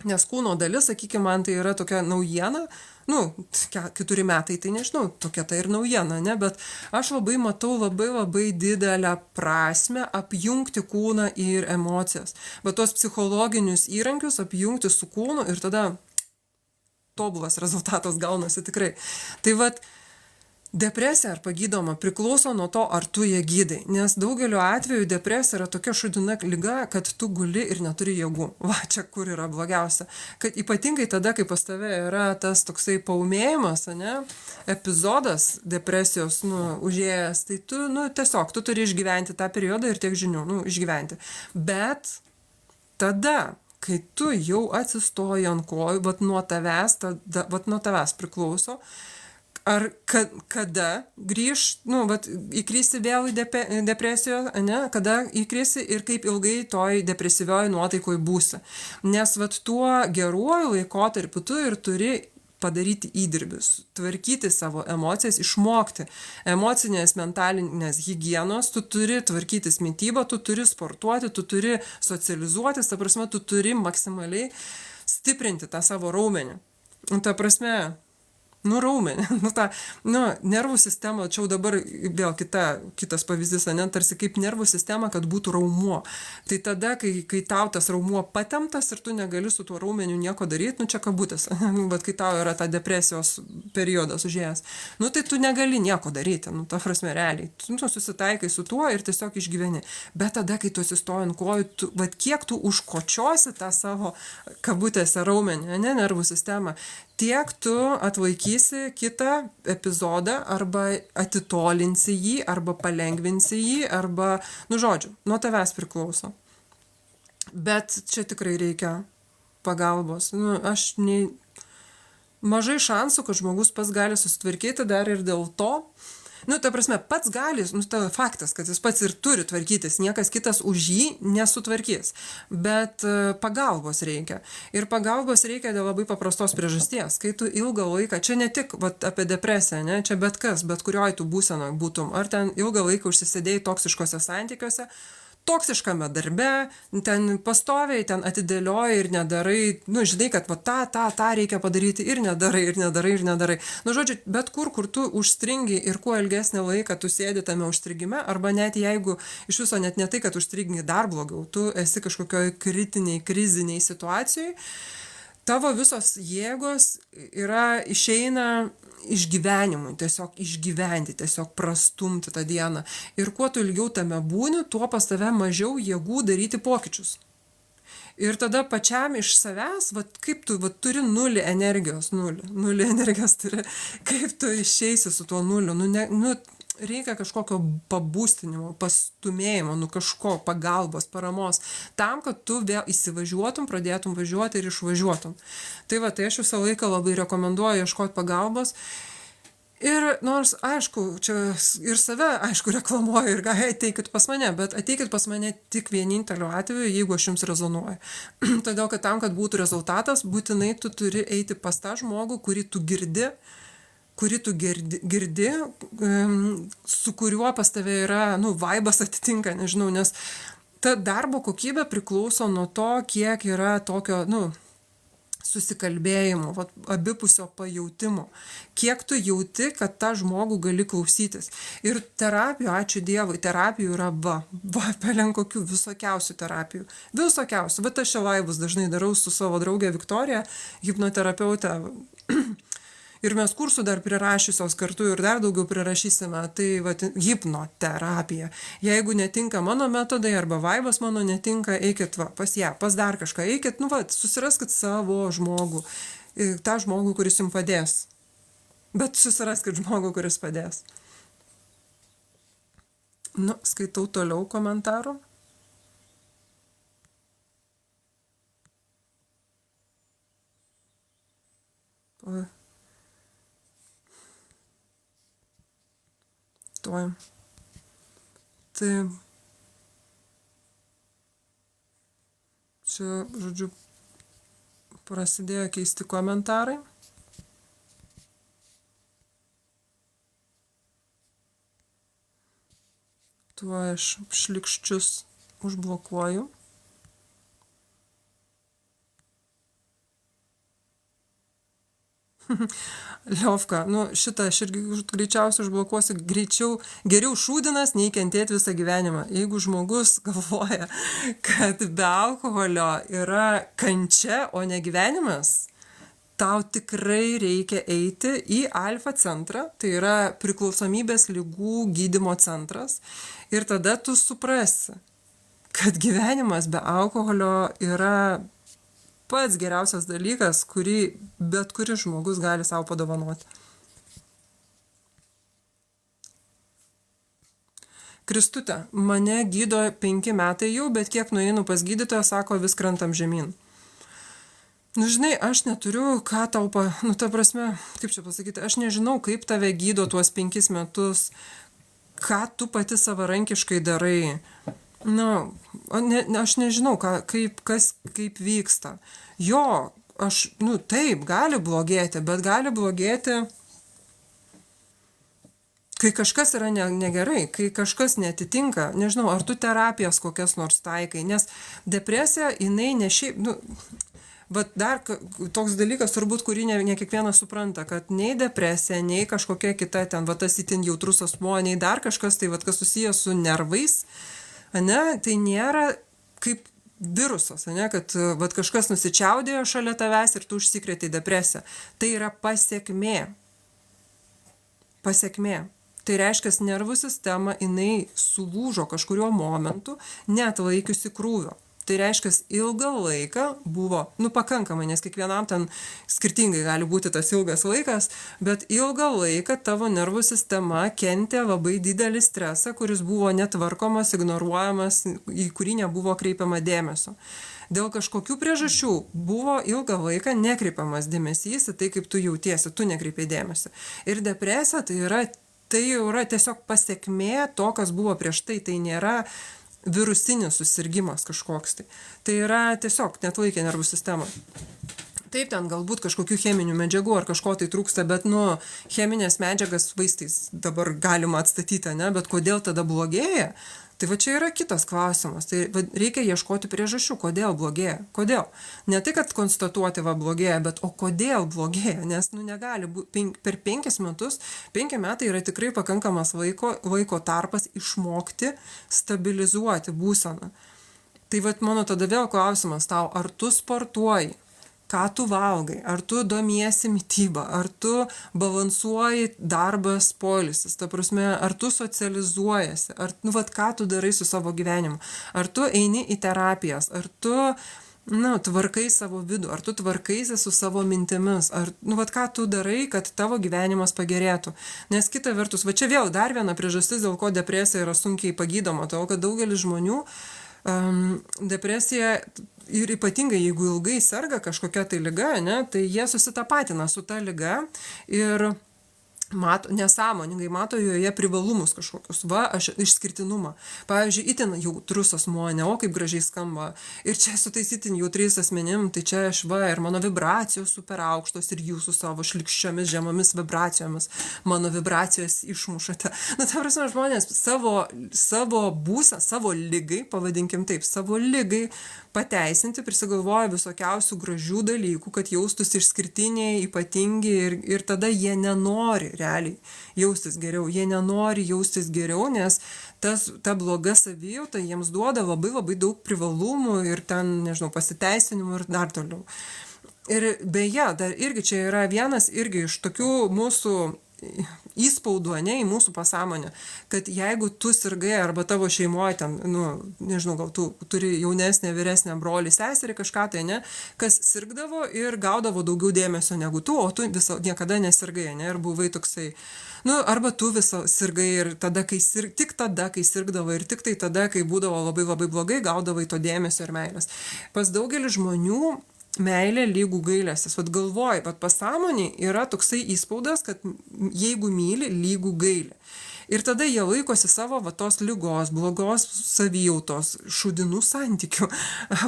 Nes kūno dalis, sakykime, man tai yra tokia naujiena, 4 metai, tai nežinau, tokia tai ir naujiena, ne, bet aš labai matau labai didelę prasmę apjungti kūną ir emocijas. Bet tos psichologinius įrankius apjungti su kūnu ir tada tobulas rezultatas gaunasi tikrai. Tai depresija ar pagydoma priklauso nuo to, ar tu ją gydai. Nes daugeliu atveju depresija yra tokia šūdina liga, kad tu guli ir neturi jėgų. Čia kur yra blogiausia. Kad ypatingai tada, kai pas tave yra tas toksai paūmėjimas, ne, epizodas depresijos, užėjęs, tai tu, tiesiog, tu turi išgyventi tą periodą ir tiek žinių, išgyventi. Bet tada, kai tu jau atsistoji ant kojų, nuo tavęs priklauso, ar kada grįž, įkrisi vėl į depresiją, ne, kada įkrisi ir kaip ilgai toj depresyvioj nuotaikoj būsi. Nes tuo geruoju laikotarpiu tu ir turi padaryti įdirbius, tvarkyti savo emocijas, išmokti emocinės, mentalinės higienos, tu turi tvarkytis mitybą, tu turi sportuoti, tu turi socializuotis, ta prasme, tu turi maksimaliai stiprinti tą savo raumenį. Ta prasme, raumenį, nervų sistema, čia dabar vėl kitas pavyzdys, ne, tarsi kaip nervų sistema, kad būtų raumuo. Tai tada, kai tau tas raumuo patemptas ir tu negali su tuo raumeniu nieko daryti, čia kabutės, bet kai tau yra ta depresijos periodas užėjęs, tai tu negali nieko daryti, ta prasme, realiai. Tu susitaikai su tuo ir tiesiog išgyveni. Bet tada, kai tu atsistoji ant kojų, kiek tu užkočiosi tą savo kabutėse raumenį, ne, nervų sistemą, tiek tu atlaikysi kitą epizodą arba atitolinsi jį, arba palengvinsi jį, arba, žodžiu, nuo tavęs priklauso. Bet čia tikrai reikia pagalbos. Mažai šansų, kad žmogus pats gali susitvarkyti dar ir dėl to, Nu, ta prasme, pats gali, nu, ta faktas, kad jis pats ir turi tvarkytis, niekas kitas už jį nesutvarkys. Bet pagalbos reikia. Ir pagalbos reikia dėl labai paprastos priežasties. Kai tu ilgą laiką, čia ne tik apie depresiją, ne, čia bet kas, bet kurioj tu būsenoje būtum, ar ten ilgą laiką užsisėdėjai toksiškose santykiuose, toksiškame darbe, ten pastoviai, ten atidėlioji ir nedarai, nu, žinai, kad va, tą reikia padaryti ir nedarai. Nu, žodžiu, bet kur tu užstringi ir kuo ilgesnį laiką tu sėdi tame užstrigime, arba net jeigu iš viso net ne tai, kad užstringi dar blogiau, tu esi kažkokioj kritiniai, kriziniai situacijai, tavo visos jėgos išeina išgyvenimui, tiesiog išgyventi, tiesiog prastumti tą dieną. Ir kuo tu ilgiau tame būni, tuo pas tave mažiau jėgų daryti pokyčius. Ir tada pačiam iš savęs, kaip tu turi nulį energijos turi, kaip tu išeisi su tuo nuliu, reikia kažkokio pabūstinimo, pastumėjimo, kažko pagalbos, paramos, tam, kad tu vėl įsivažiuotum, pradėtum važiuoti ir išvažiuotum. Tai aš visą laiką labai rekomenduoju ieškoti pagalbos. Ir nors, aišku, čia ir save, aišku, reklamuoju ir ateikit pas mane, bet ateikit pas mane tik vieninteliu atveju, jeigu aš jums rezonuoju. Todėl, kad tam, kad būtų rezultatas, būtinai tu turi eiti pas tą žmogų, kurį tu girdi, su kuriuo pas tave yra, vaibas atitinka, nežinau, nes ta darbo kokybė priklauso nuo to, kiek yra tokio, susikalbėjimo, abipusio pajautimo. Kiek tu jauti, kad tą žmogų gali klausytis. Ir terapijų, ačiū Dievui, terapijų yra pelenkokių visokiausių terapijų. Visokiausių. Bet aš čia laivus dažnai darau su savo draugė Viktorija, hipnoterapeutė. Ir mes kursų dar prirašysios kartu ir dar daugiau prirašysime, tai hipnoterapija. Jeigu netinka mano metodai arba vaibas mano netinka, eikit pas ją, pas dar kažką, eikit, susiraskit savo žmogų, tą žmogų, kuris jums padės. Bet susiraskit žmogų, kuris padės. Skaitau toliau komentarų. Tai čia, žodžiu, prasidėjo keisti komentarai. Tuo aš šlikščius užblokuoju. Liovka, šitą aš irgi greičiausiai užblokuosiu, geriau šūdinas, nei kentėti visą gyvenimą. Jeigu žmogus galvoja, kad be alkoholio yra kančia, o ne gyvenimas, tau tikrai reikia eiti į Alfa centrą, tai yra priklausomybės ligų gydymo centras, ir tada tu suprasi, kad gyvenimas be alkoholio yra pats geriausias dalykas, kurį bet kuris žmogus gali savo padovanoti. Kristutė, mane gydo 5 metai jau, bet kiek nueinu pas gydytoją, sako, vis krentam žemyn. Žinai, aš neturiu, ką tau, ta prasme, kaip čia pasakyti, aš nežinau, kaip tave gydo tuos 5 metus, ką tu pati savarankiškai darai. Aš nežinau, kaip vyksta. Jo, taip, gali blogėti, bet gali blogėti, kai kažkas yra negerai, kai kažkas netitinka. Nežinau, ar tu terapijas kokias nors taikai, nes depresija, jinai ne šiaip, dar toks dalykas turbūt, kurį ne kiekvienas supranta, kad nei depresija, nei kažkokia kita ten, tas itin jautrus asmuo, nei dar kažkas, tai kas susijęs su nervais, tai nėra kaip virusas, kad kažkas nusičiaudėjo šalia tavęs ir tu užsikrėtei depresiją. Tai yra pasekmė. Tai reiškia, nervų sistema jinai sulūžo kažkurio momentu, neatlaikiusi krūvio. Tai reiškia, ilgą laiką buvo, pakankamai, nes kiekvienam ten skirtingai gali būti tas ilgas laikas, bet ilgą laiką tavo nervų sistema kentė labai didelį stresą, kuris buvo netvarkomas, ignoruojamas, į kurį nebuvo kreipiama dėmesio. Dėl kažkokių priežasčių buvo ilgą laiką nekreipiamas dėmesys į tai, kaip tu jautiesi, tu nekreipiai dėmesį. Ir depresija tai yra tai jau yra tiesiog pasekmė to, kas buvo prieš tai. Tai nėra virusinis susirgymas kažkoks. Tai yra tiesiog neatlaikė nervų sistema. Taip, ten galbūt kažkokių cheminių medžiagų ar kažko tai trūksta, bet, cheminės medžiagas vaistais dabar galima atstatyti, ne? Bet kodėl tada blogėja? Tai va čia yra kitas klausimas. Tai reikia ieškoti priežasčių, kodėl blogėja. Kodėl? Ne tai, kad konstatuoti blogėja, bet o kodėl blogėja? Nes negali būti per 5 metus, 5 metai yra tikrai pakankamas laiko tarpas išmokti stabilizuoti būseną. Tai mano tada vėl klausimas tau, ar tu sportuoji? Ką tu valgai, ar tu domiesi mitybą, ar tu balansuoji darbas, poilsis, ta prasme, ar tu socializuojasi, ar, ką tu darai su savo gyvenimu, ar tu eini į terapijas, ar tu, tvarkai savo vidų, ar tu tvarkaisi su savo mintimis, ar, ką tu darai, kad tavo gyvenimas pagerėtų. Nes kita vertus, čia vėl dar viena priežastis, dėl ko depresija yra sunkiai pagydoma, todėl kad daugelis žmonių depresija ir ypatingai jeigu ilgai serga kažkokia tai liga, tai jie susitapatina su ta liga ir nesąmoningai mato joje privalumus kažkokius, aš išskirtinumą. Pavyzdžiui, itin jautrus asmuo, o kaip gražiai skamba. Ir čia su tais itin jautriais asmenim, tai čia aš ir mano vibracijos super aukštos ir jūs su savo šlikščiomis žemomis vibracijomis mano vibracijos išmušate. Ta prasme, žmonės savo būsą, savo ligai, pavadinkim taip, savo ligai pateisinti, prisigalvoja visokiausių gražių dalykų, kad jaustųsi išskirtiniai, ypatingi ir tada jie nenori realiai jaustis geriau. Jie nenori jaustis geriau, nes ta bloga savijauta jiems duoda labai labai daug privalumų ir ten, pasiteisinimų ir dar toliau. Ir beje, dar irgi čia yra vienas irgi iš tokių mūsų įspaudų, į mūsų pasąmonę, kad jeigu tu sirgai arba tavo šeimoje ten, gal tu turi jaunesnę, vyresnę brolį, seserį, kažką tai, kas sirgdavo ir gaudavo daugiau dėmesio negu tu, o tu niekada nesirgai, ir buvai toksai, arba tu visą sirgai ir tik tada, kai sirgdavo ir tik tai tada, kai būdavo labai labai blogai, gaudavai to dėmesio ir meilės. Pas daugelį žmonių meilė lygų gailestis. Galvoji, pasąmonėj yra toksai įspaudas, kad jeigu myli, lygų gailė. Ir tada jie laikosi savo tos ligos, blogos savijautos, šudinų santykių,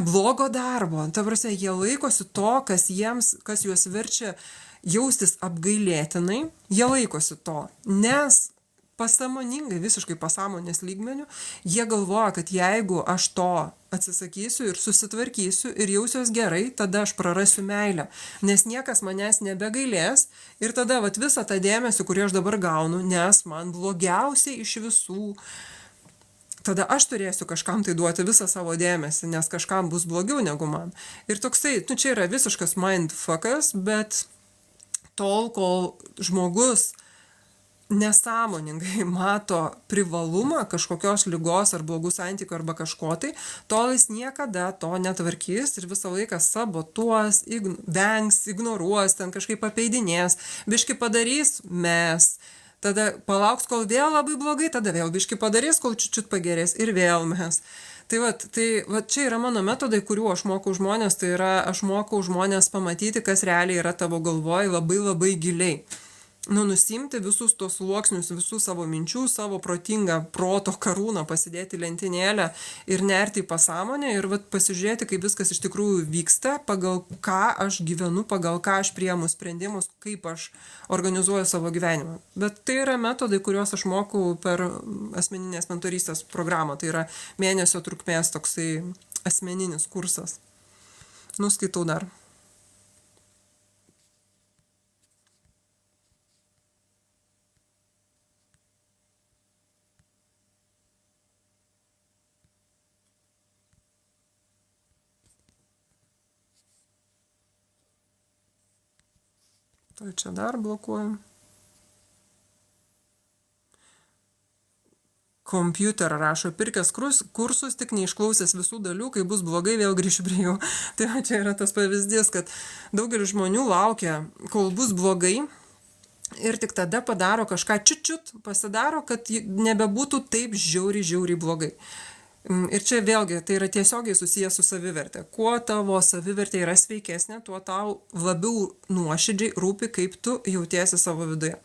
blogo darbo. Ta prasme, jie laikosi to, kas juos verčia jaustis apgailėtinai, jie laikosi to, nes pasąmoningai, visiškai pasąmonės lygmenių, jie galvoja, kad jeigu aš to atsisakysiu ir susitvarkysiu ir jausiuos gerai, tada aš prarasiu meilę, nes niekas manęs nebegailės ir tada visą tą dėmesį, kurį aš dabar gaunu, nes man blogiausiai iš visų, tada aš turėsiu kažkam tai duoti visą savo dėmesį, nes kažkam bus blogiau negu man. Ir toksai, čia yra visiškas mindfuckas, bet tol, kol žmogus nesąmoningai mato privalumą kažkokios ligos ar blogų santykių arba kažko tai, tol jis niekada to netvarkys ir visą laiką sabotuos, vengs, ignoruos, ten kažkaip apeidinės, biški padarys mes, tada palauks, kol vėl labai blogai, tada vėl biški padarys, kol čiut pagerės ir vėl mes. Tai čia yra mano metodai, kuriuo aš mokau žmonės, tai yra aš mokau žmonės pamatyti, kas realiai yra tavo galvoj labai labai giliai. Nusimti visus tos sluoksnius, visų savo minčių, savo protingą proto karūną, pasidėti lentynėlę ir nerti į pasąmonę ir pasižiūrėti, kaip viskas iš tikrųjų vyksta, pagal ką aš gyvenu, pagal ką aš priimu sprendimus, kaip aš organizuoju savo gyvenimą. Bet tai yra metodai, kuriuos aš mokau per asmeninės mentorystės programą. Tai yra mėnesio trukmės toksai asmeninis kursas. Skaitau dar. Tai čia dar blokuoju. Kompiuter rašo, pirkęs kursus, tik neišklausęs visų dalių, kai bus blogai, vėl grįšiu prie jų. Tai čia yra tas pavyzdys, kad daugelis žmonių laukia, kol bus blogai ir tik tada padaro kažką čiut, pasidaro, kad nebebūtų taip žiauriai blogai. Ir čia vėlgi, tai yra tiesiogiai susijęs su savivertė. Kuo tavo savivertė yra sveikesnė, tuo tau labiau nuoširdžiai rūpi, kaip tu jautiesi savo viduje.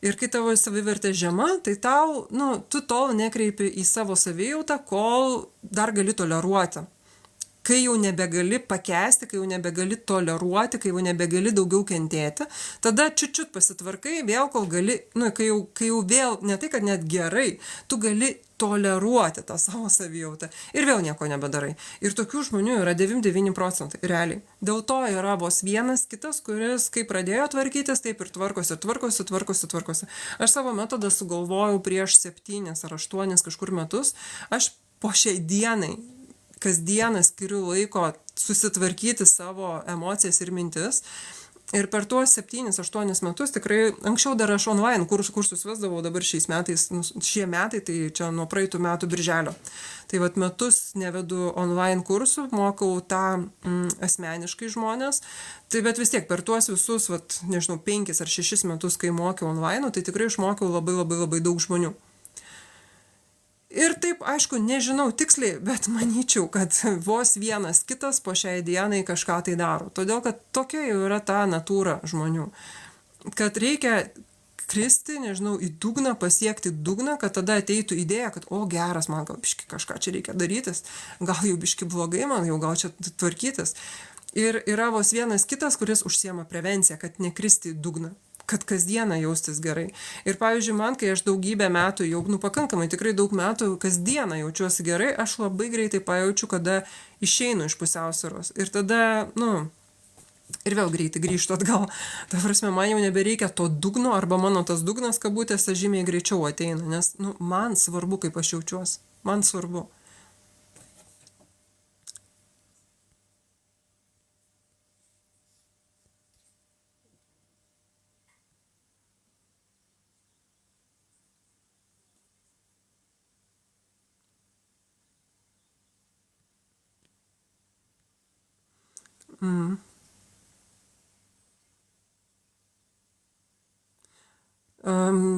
Ir kai tavo savivertė žema, tai tau, tu tol nekreipi į savo savijautą, kol dar gali toleruoti. Kai jau nebegali pakęsti, kai jau nebegali toleruoti, kai jau nebegali daugiau kentėti, tada čiut pasitvarkai, vėl kol gali, kai jau vėl, ne tai, kad net gerai, tu gali toleruoti tą savo savijautą ir vėl nieko nebedarai. Ir tokių žmonių yra 99%, realiai. Dėl to yra vos vienas kitas, kuris, kai pradėjo tvarkytis, taip ir tvarkosi. Aš savo metodą sugalvojau prieš 7 ar 8 kažkur metus. Aš po šiai dienai kasdieną skiriu laiko susitvarkyti savo emocijas ir mintis. Ir per tuos 7-8 metus tikrai, anksčiau dar aš online kursus vesdavau, dabar šiais metais, šie metai, tai čia nuo praeitų metų birželio. Tai vat metus nevedu online kursų, mokau tą asmeniškai žmonės. Tai bet vis tiek per tuos visus, 5 ar 6 metus, kai mokiau online, tai tikrai išmokiau labai daug žmonių. Ir taip, aišku, nežinau tiksliai, bet manyčiau, kad vos vienas kitas po šiai dienai kažką tai daro. Todėl, kad tokia jau yra ta natūra žmonių. Kad reikia kristi, į dugną, pasiekti dugną, kad tada ateitų idėja, kad, geras, man gal biški kažką čia reikia darytis, gal jau biški blogai, man jau gal čia tvarkytis. Ir yra vos vienas kitas, kuris užsiema prevenciją, kad nekristi į dugną, kad kasdieną jaustis gerai. Ir pavyzdžiui, man, kai aš daugybę metų, jau pakankamai tikrai daug metų, kasdieną jaučiuosi gerai, aš labai greitai pajaučiu, kada išeinu iš pusiausvyros. Ir tada, ir vėl greitai grįžtu atgal. Ta prasme, man jau nebereikia to dugno, arba mano tas dugnas kabutėse žymiai greičiau ateina, nes, man svarbu, kaip aš jaučiuosi. Man svarbu.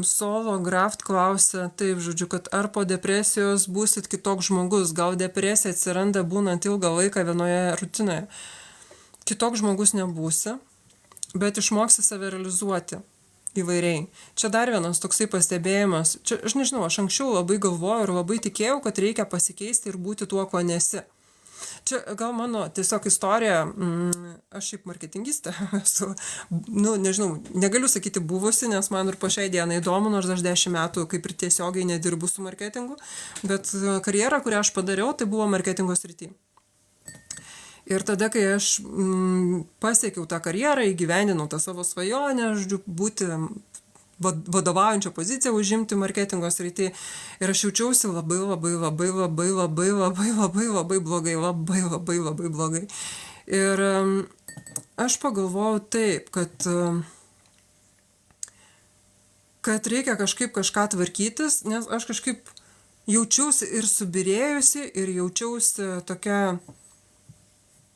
Solo Graft klausia, taip, kad ar po depresijos būsit kitoks žmogus, gal depresija atsiranda būnant ilgą laiką vienoje rutinoje. Kitoks žmogus nebūsi, bet išmoksi save realizuoti įvairiai. Čia dar vienas toksai pastebėjimas. Čia, aš nežinau, aš anksčiau labai galvojau ir labai tikėjau, kad reikia pasikeisti ir būti tuo, ko nesi. Čia gal mano tiesiog istorija, aš šiaip marketingistė esu, nežinau, negaliu sakyti buvusi, nes man ir po šiai dienai įdomu, nors aš 10 metų kaip ir tiesiogiai nedirbu su marketingu, bet karjera, kurią aš padariau, tai buvo marketingo srity. Ir tada, kai aš pasiekiau tą karjerą, įgyvendinau tą savo svajonę, būti vadovaujančią poziciją užimti marketingo srity. Ir aš jaučiausi labai blogai. Ir aš pagalvojau taip, kad reikia kažką tvarkytis, nes aš kažkaip jaučiausi ir subirėjusi, ir jaučiausi tokia,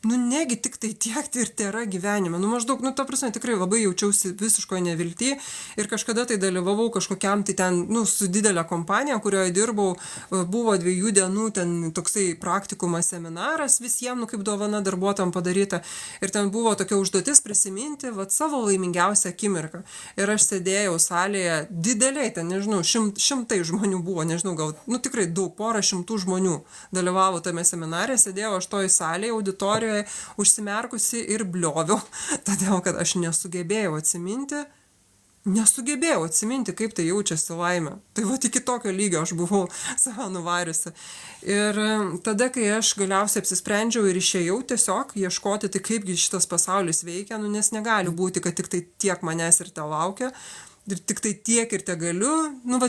negi tik tai tiek ir tėra gyvenime. Maždaug, ta prasme, tikrai labai jaučiausi visiškoje nevilty ir kažkada tai dalyvavau kažkokiam tai ten, su didelė kompanija, kurioje dirbau, buvo 2 dienų ten toksai praktikumas seminaras visiems, kaip dovana darbuotojams padaryta. Ir ten buvo tokia užduotis prisiminti savo laimingiausią akimirką. Ir aš sėdėjau salėje dideliai, ten, nežinau, šimtai žmonių buvo, nežinau, gal, tikrai daug, 100 žmonių dalyvavo tame seminare, sėdėjau aš toj salėje, auditorijoje, užsimerkusi ir blioviau, todėl, kad aš nesugebėjau atsiminti, kaip tai jaučiasi laimė. Tai iki tokio lygio aš buvau save nuvariusi. Ir tada, kai aš galiausiai apsisprendžiau ir išėjau tiesiog ieškoti, tai kaipgi šitas pasaulis veikia, nes negali būti, kad tik tai tiek manęs ir te laukia. Ir tik tai tiek ir te galiu,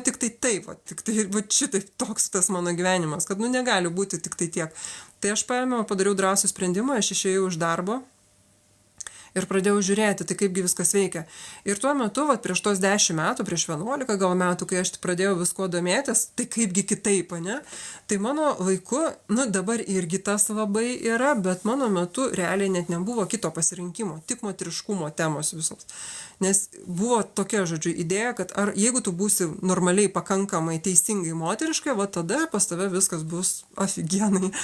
tik tai taip, tik tai šitaip toks tas mano gyvenimas, kad negali būti tik tai tiek. Tai aš padariau drąsų sprendimą, aš išėjau iš darbo ir pradėjau žiūrėti, tai kaipgi viskas veikia. Ir tuo metu, prieš tos 10 metų, prieš 11 gal metų, kai aš pradėjau visko domėtis, tai kaipgi kitaip, ne? Tai mano laiku, dabar irgi tas labai yra, bet mano metu realiai net nebuvo kito pasirinkimo, tik moteriškumo temos visos. Nes buvo tokia, idėja, kad jeigu tu būsi normaliai pakankamai teisingai moteriškai, tada pas tave viskas bus aфиgenai.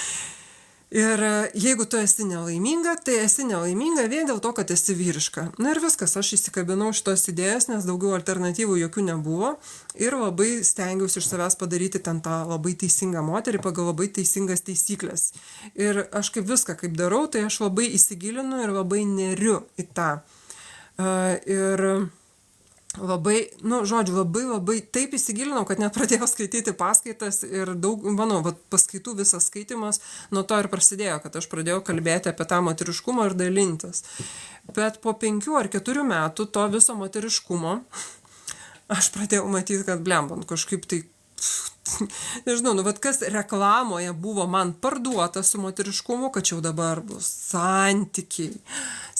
Ir jeigu tu esi nelaiminga, tai esi nelaiminga vien dėl to, kad esi vyriška. Na ir viskas, aš įsikabinau šitos idėjas, nes daugiau alternatyvų jokių nebuvo. Ir labai stengiausi iš savęs padaryti ten tą labai teisingą moterį pagal labai teisingas taisyklės. Ir aš kaip darau, tai aš labai įsigilinu ir labai neriu į tą. Ir labai, labai taip įsigilinau, kad net pradėjau skaityti paskaitas ir daug, paskaitų visas skaitimas nuo to ir prasidėjo, kad aš pradėjau kalbėti apie tą moteriškumą ir dalintis. Bet po 5 ar 4 metų to viso moteriškumo aš pradėjau matyti, kad blembant kažkaip tai, nežinau, kas reklamoje buvo man parduota su moteriškumu, kad čia jau dabar bus santykiai,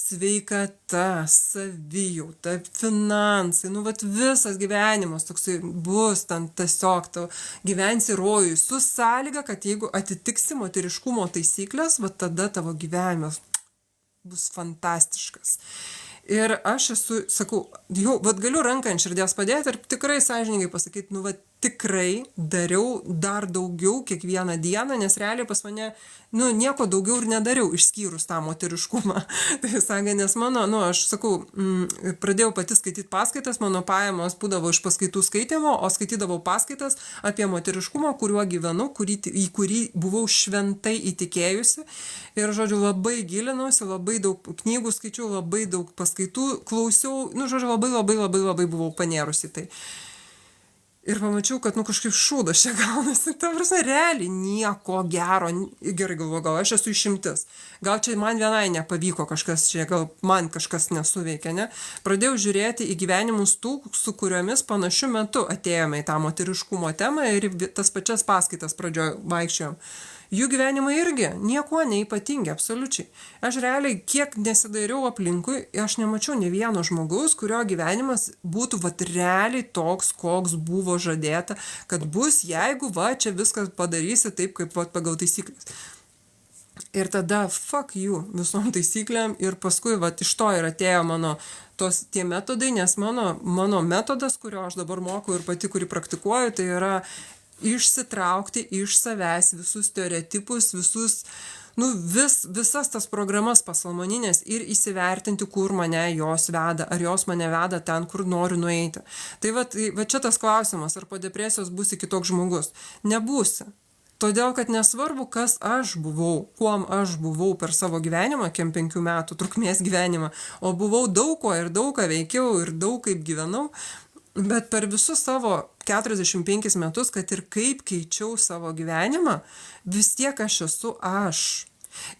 sveikata, savijauta, finansai, visas gyvenimas toksai bus, ten tiesiog tu gyvensi rojui su sąlyga, kad jeigu atitiksi moteriškumo taisyklės, tada tavo gyvenimas bus fantastiškas. Ir aš sakau, jau, galiu ranką ant širdies padėti ir tikrai sąžiningai pasakyti, tikrai dariau dar daugiau kiekvieną dieną, nes realiai pas mane, nieko daugiau ir nedariau, išskyrus tą moteriškumą. Tai sakė, nes aš sakau, pradėjau pati skaityti paskaitas, mano pajamos būdavo iš paskaitų skaitimo, o skaitydavau paskaitas apie moteriškumą, kuriuo gyvenu, į kurį buvau šventai įtikėjusi. Ir, žodžiu, labai gilinausi, labai daug knygų skaičiau, labai daug paskaitų klausiau, labai buvau panėrusi tai. Ir pamačiau, kad kažkaip šūdas čia gaunasi, ta prasme, realiai nieko gero, gerai galvoju, gal aš esu išimtis, gal čia man vienai nepavyko kažkas čia, gal man kažkas nesuveikė, ne? Pradėjau žiūrėti į gyvenimus tų, su kuriomis panašiu metu atėjome į tą moteriškumo temą ir tas pačias paskaitas pradžioje vaikščiojom. Jų gyvenimai irgi nieko neypatingi, absoliučiai. Aš realiai, kiek nesidairiau aplinkui, aš nemačiau ne vieno žmogaus, kurio gyvenimas būtų realiai toks, koks buvo žadėta, kad bus, jeigu čia viskas padarysi taip, kaip pagal taisyklės. Ir tada fuck you visom taisyklėm ir paskui iš to ir atėjo mano tie metodai, nes mano metodas, kurio aš dabar moku ir pati, kurį praktikuoju, tai yra išsitraukti iš savęs visus stereotipus, visas tas programas pasąmoninės ir įsivertinti, kur mane jos veda, ar jos mane veda ten, kur noriu nueiti. Tai va čia tas klausimas, ar po depresijos būsi kitoks žmogus. Nebūsi. Todėl, kad nesvarbu, kas aš buvau, kuom aš buvau per savo gyvenimą, 5 metų trukmės gyvenimą, o buvau daug ko ir daug ką veikiau ir daug kaip gyvenau, bet per visus savo 45 metus, kad ir kaip keičiau savo gyvenimą, vis tiek aš esu aš.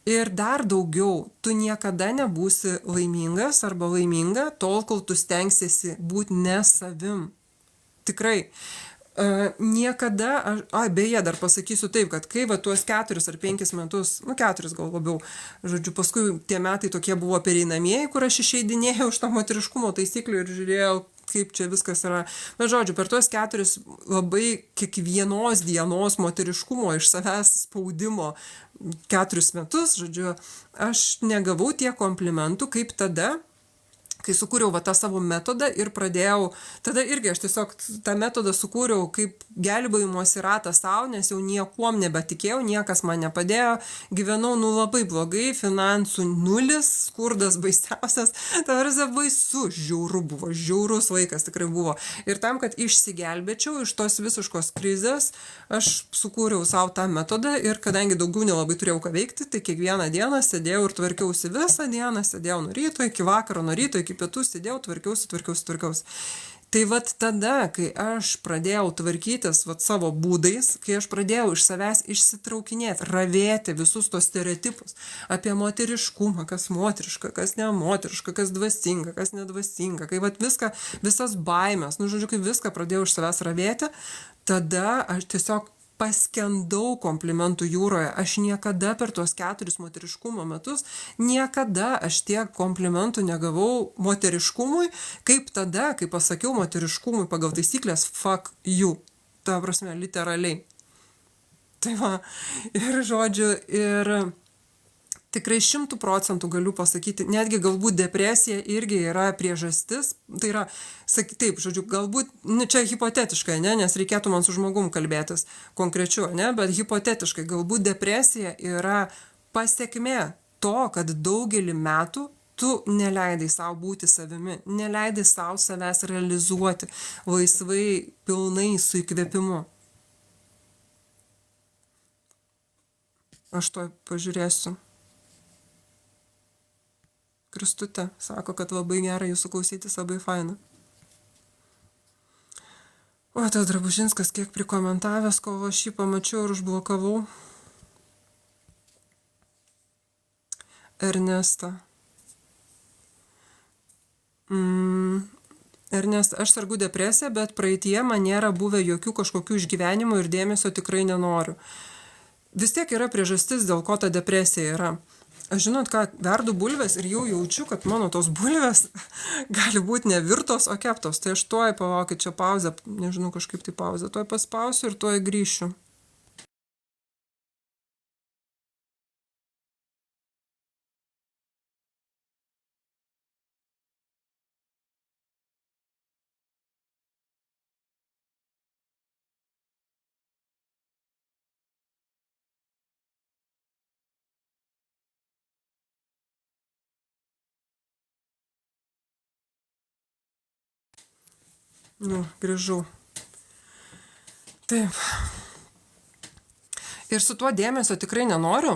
Ir dar daugiau, tu niekada nebūsi laimingas arba laiminga, tol, kol tu stengsiesi būti ne savim. Tikrai. Niekada, beje, dar pasakysiu taip, kad kai tuos 4 ar 5 metus, 4 gal labiau, žodžiu, paskui tie metai tokie buvo pereinamieji, kur aš išeidinėjau iš to moteriškumo taisyklių ir žiūrėjau, kaip čia viskas yra. Bet žodžiu, per tuos 4 labai kiekvienos dienos moteriškumo iš savęs spaudimo 4 metus, žodžiu, aš negavau tiek komplimentų kaip tada, kai sukūriau tą savo metodą ir pradėjau, tada irgi aš tiesiog tą metodą sukūriau kaip gelbėjimosi ratą savo, nes jau niekuom nebetikėjau, niekas man nepadėjo, gyvenau labai blogai, finansų nulis, skurdas baisiausias, tarsi baisu, žiaurus laikas tikrai buvo. Ir tam, kad išsigelbėčiau iš tos visiškos krizės, aš sukūriau savo tą metodą ir kadangi daugiau nelabai turėjau ką veikti, tai kiekvieną dieną sėdėjau ir tvarkiausi visą dieną, sėdėjau nuo ryto iki vakaro, nuo ryto iki pietų sėdėjau, tvarkiausi. Tai tada, kai aš pradėjau tvarkytis savo būdais, kai aš pradėjau iš savęs išsitraukinėti, ravėti visus tos stereotipus apie moteriškumą, kas moteriška, kas nemoteriška, kas dvasinga, kas nedvasinga, kai visas baimės, žodžiu, kai viską pradėjau iš savęs ravėti, tada aš tiesiog paskendau komplimentų jūroje. Aš niekada per tuos 4 moteriškumo metus, niekada aš tiek komplimentų negavau moteriškumui, kaip tada, kai pasakiau moteriškumui pagal taisyklės fuck you. Ta prasme, literaliai. Tai va, ir žodžiu, ir tikrai 100% galiu pasakyti, netgi galbūt depresija irgi yra priežastis, tai yra, taip, žodžiu, galbūt, čia hipotetiškai, nes reikėtų man su žmogum kalbėtis konkrečiu, bet hipotetiškai, galbūt depresija yra pasekmė to, kad daugelį metų tu neleidai savo būti savimi, neleidai savo savęs realizuoti laisvai, pilnai, su įkvėpimu. Aš to pažiūrėsiu. Kristutė sako, kad labai gerai jūsų klausytis, labai faina. O, tas Drabužinskas kiek prikomentavęs, kol aš jį pamačiau ir užblokavau. Ernesta. Ernesta, aš sergu depresiją, bet praeitie man nėra buvę jokių kažkokių išgyvenimų ir dėmesio tikrai nenoriu. Vis tiek yra priežastis, dėl ko ta depresija yra. Aš žinot ką, verdu bulves ir jau jaučiu, kad mano tos bulves gali būti ne virtos, o keptos. Tai aš tuoj palaukit čia pauzę, nežinau kažkaip tai pauzę, tuoj paspausiu ir tuoj grįšiu. Grįžau. Taip. Ir su tuo dėmesio tikrai nenoriu.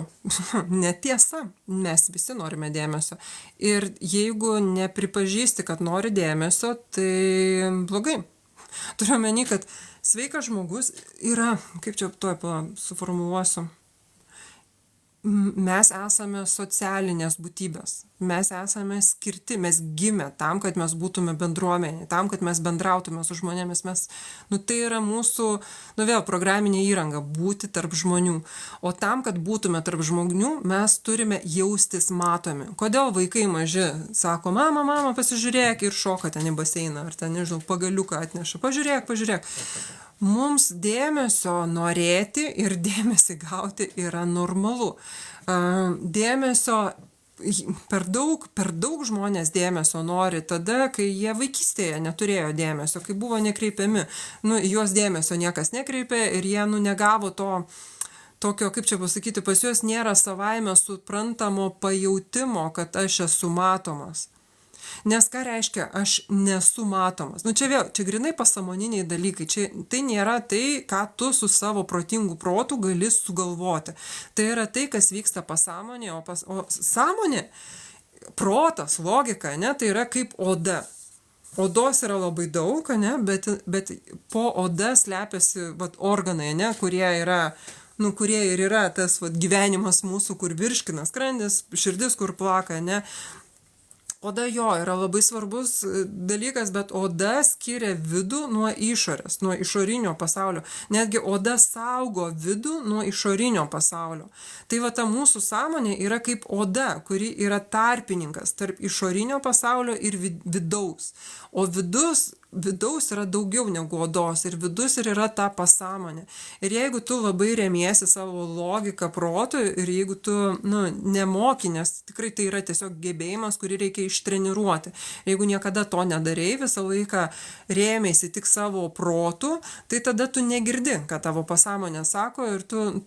Netiesa. Mes visi norime dėmesio. Ir jeigu nepripažįsti, kad nori dėmesio, tai blogai. Turiu omeny, kad sveikas žmogus yra, kaip čia tuoj suformuluosiu, mes esame socialinės būtybės. Mes esame skirti, mes gimę tam, kad mes būtume bendruomenė, tam, kad mes bendrautume su žmonėmis. Tai yra mūsų, vėl programinė įranga, būti tarp žmonių. O tam, kad būtume tarp žmonių, mes turime jaustis matomi. Kodėl vaikai maži sako, mama, pasižiūrėk ir šoka ten į baseiną, ar ten, nežinau, pagaliuką atneša. Pažiūrėk. Mums dėmesio norėti ir dėmesį gauti yra normalu. Dėmesio, per daug žmonės dėmesio nori tada, kai jie vaikystėje neturėjo dėmesio, kai buvo nekreipiami. Juos dėmesio niekas nekreipė ir jie negavo tokio, kaip čia pasakyti, pas juos nėra savaime suprantamo pajautimo, kad aš esu matomas. Nes ką reiškia, aš nesu matomas. Čia grinai pasąmoniniai dalykai. Tai nėra tai, ką tu su savo protingu protu gali sugalvoti. Tai yra tai, kas vyksta pasąmonėje, o sąmonė, protas, logika, tai yra kaip oda. Odos yra labai daug, bet po oda slepiasi organai, kurie ir yra tas gyvenimas mūsų, kur virškina skrandis, širdis, kur plaka, Oda yra labai svarbus dalykas, bet oda skiria vidų nuo išorės, nuo išorinio pasaulio. Netgi oda saugo vidų nuo išorinio pasaulio. Tai ta mūsų sąmonė yra kaip oda, kuri yra tarpininkas tarp išorinio pasaulio ir vidaus. O vidaus yra daugiau negu odos ir vidus ir yra ta pasąmonė. Ir jeigu tu labai remiesi savo logiką, protu ir jeigu tu nemoki, nes tikrai tai yra tiesiog gebėjimas, kurį reikia ištreniruoti. Jeigu niekada to nedarei, visą laiką rėmėsi tik savo protu, tai tada tu negirdi, ką tavo pasąmonė sako,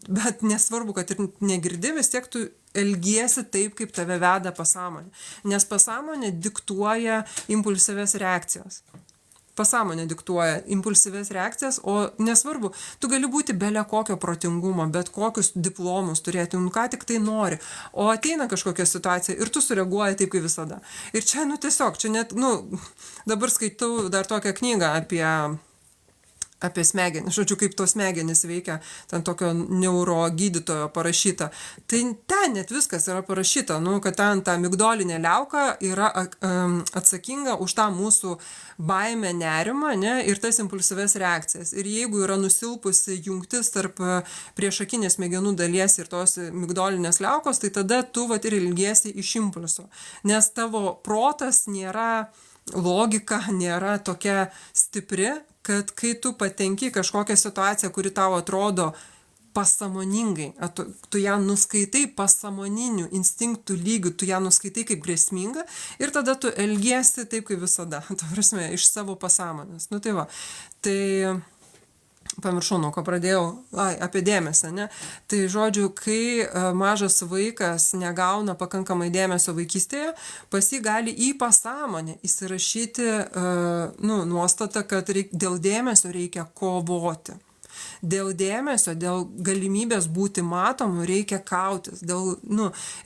bet nesvarbu, kad ir negirdi, vis tiek tu elgiesi taip, kaip tave veda pasąmonė. Nes pasąmonė diktuoja impulsyvias reakcijas. Pasąmonė diktuoja impulsyvias reakcijas, o nesvarbu, tu gali būti belia kokio protingumo, bet kokius diplomus turėti, ką tik tai nori, o ateina kažkokia situacija ir tu sureaguoji taip kaip visada. Ir čia, tiesiog, čia net, dabar skaitau dar tokią knygą apie smegenis, kaip tos smegenys veikia, ten tokio neurogydytojo parašyta. Tai ten net viskas yra parašyta, kad ten ta migdolinė liauka yra atsakinga už tą mūsų baimę, nerimą, ir tas impulsyves reakcijas. Ir jeigu yra nusilpusi jungtis tarp priešakinės smegenų dalies ir tos migdolinės liaukos, tai tada tu ir ilgiesi iš impulso. Nes tavo protas nėra, logika nėra tokia stipri, kad kai tu patenki kažkokią situaciją, kuri tau atrodo pasąmoningai, tu ją nuskaitai pasąmoninių instinktų lygių, tu ją nuskaitai kaip grėsmingą ir tada tu elgiesi taip kaip visada, iš savo pasąmonės. Tai pamiršau, nuo ko pradėjau, apie dėmesį, ne? Tai žodžiu, kai mažas vaikas negauna pakankamai dėmesio vaikystėje, pas jį gali į pasąmonę įsirašyti nuostatą, kad dėl dėmesio reikia kovoti. Dėl dėmesio, dėl galimybės būti matomu reikia kautis,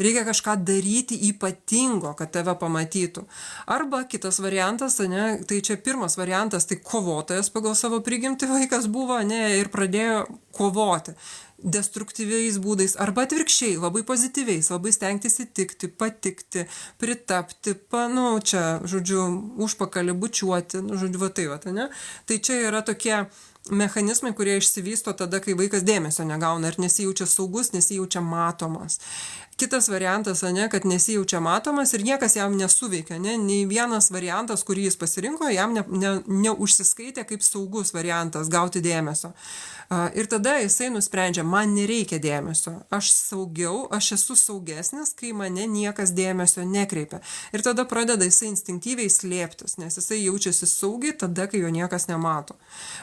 reikia kažką daryti ypatingo, kad tave pamatytų. Arba kitas variantas, ne, tai čia pirmas variantas, tai kovotojas pagal savo prigimtį vaikas buvo, ne, ir pradėjo kovoti destruktyviais būdais, arba atvirkščiai, labai pozityviais, labai stengtis įtikti, patikti, pritapti, užpakalį bučiuoti, žodžiu, va tai, ne? Tai čia yra tokie mechanizmai, kurie išsivysto tada, kai vaikas dėmesio negauna ir nesijaučia saugus, nesijaučia matomas. Kitas variantas, ne, kad nesijaučia matomas ir niekas jam nesuveikia, ne? Nei vienas variantas, kurį jis pasirinko, jam neužsiskaitė kaip saugus variantas gauti dėmesio. Ir tada jisai nusprendžia, man nereikia dėmesio, aš esu saugesnis, kai mane niekas dėmesio nekreipia. Ir tada pradeda jisai instinktyviai slėptis, nes jisai jaučiasi saugiai tada, kai jo niekas nemato.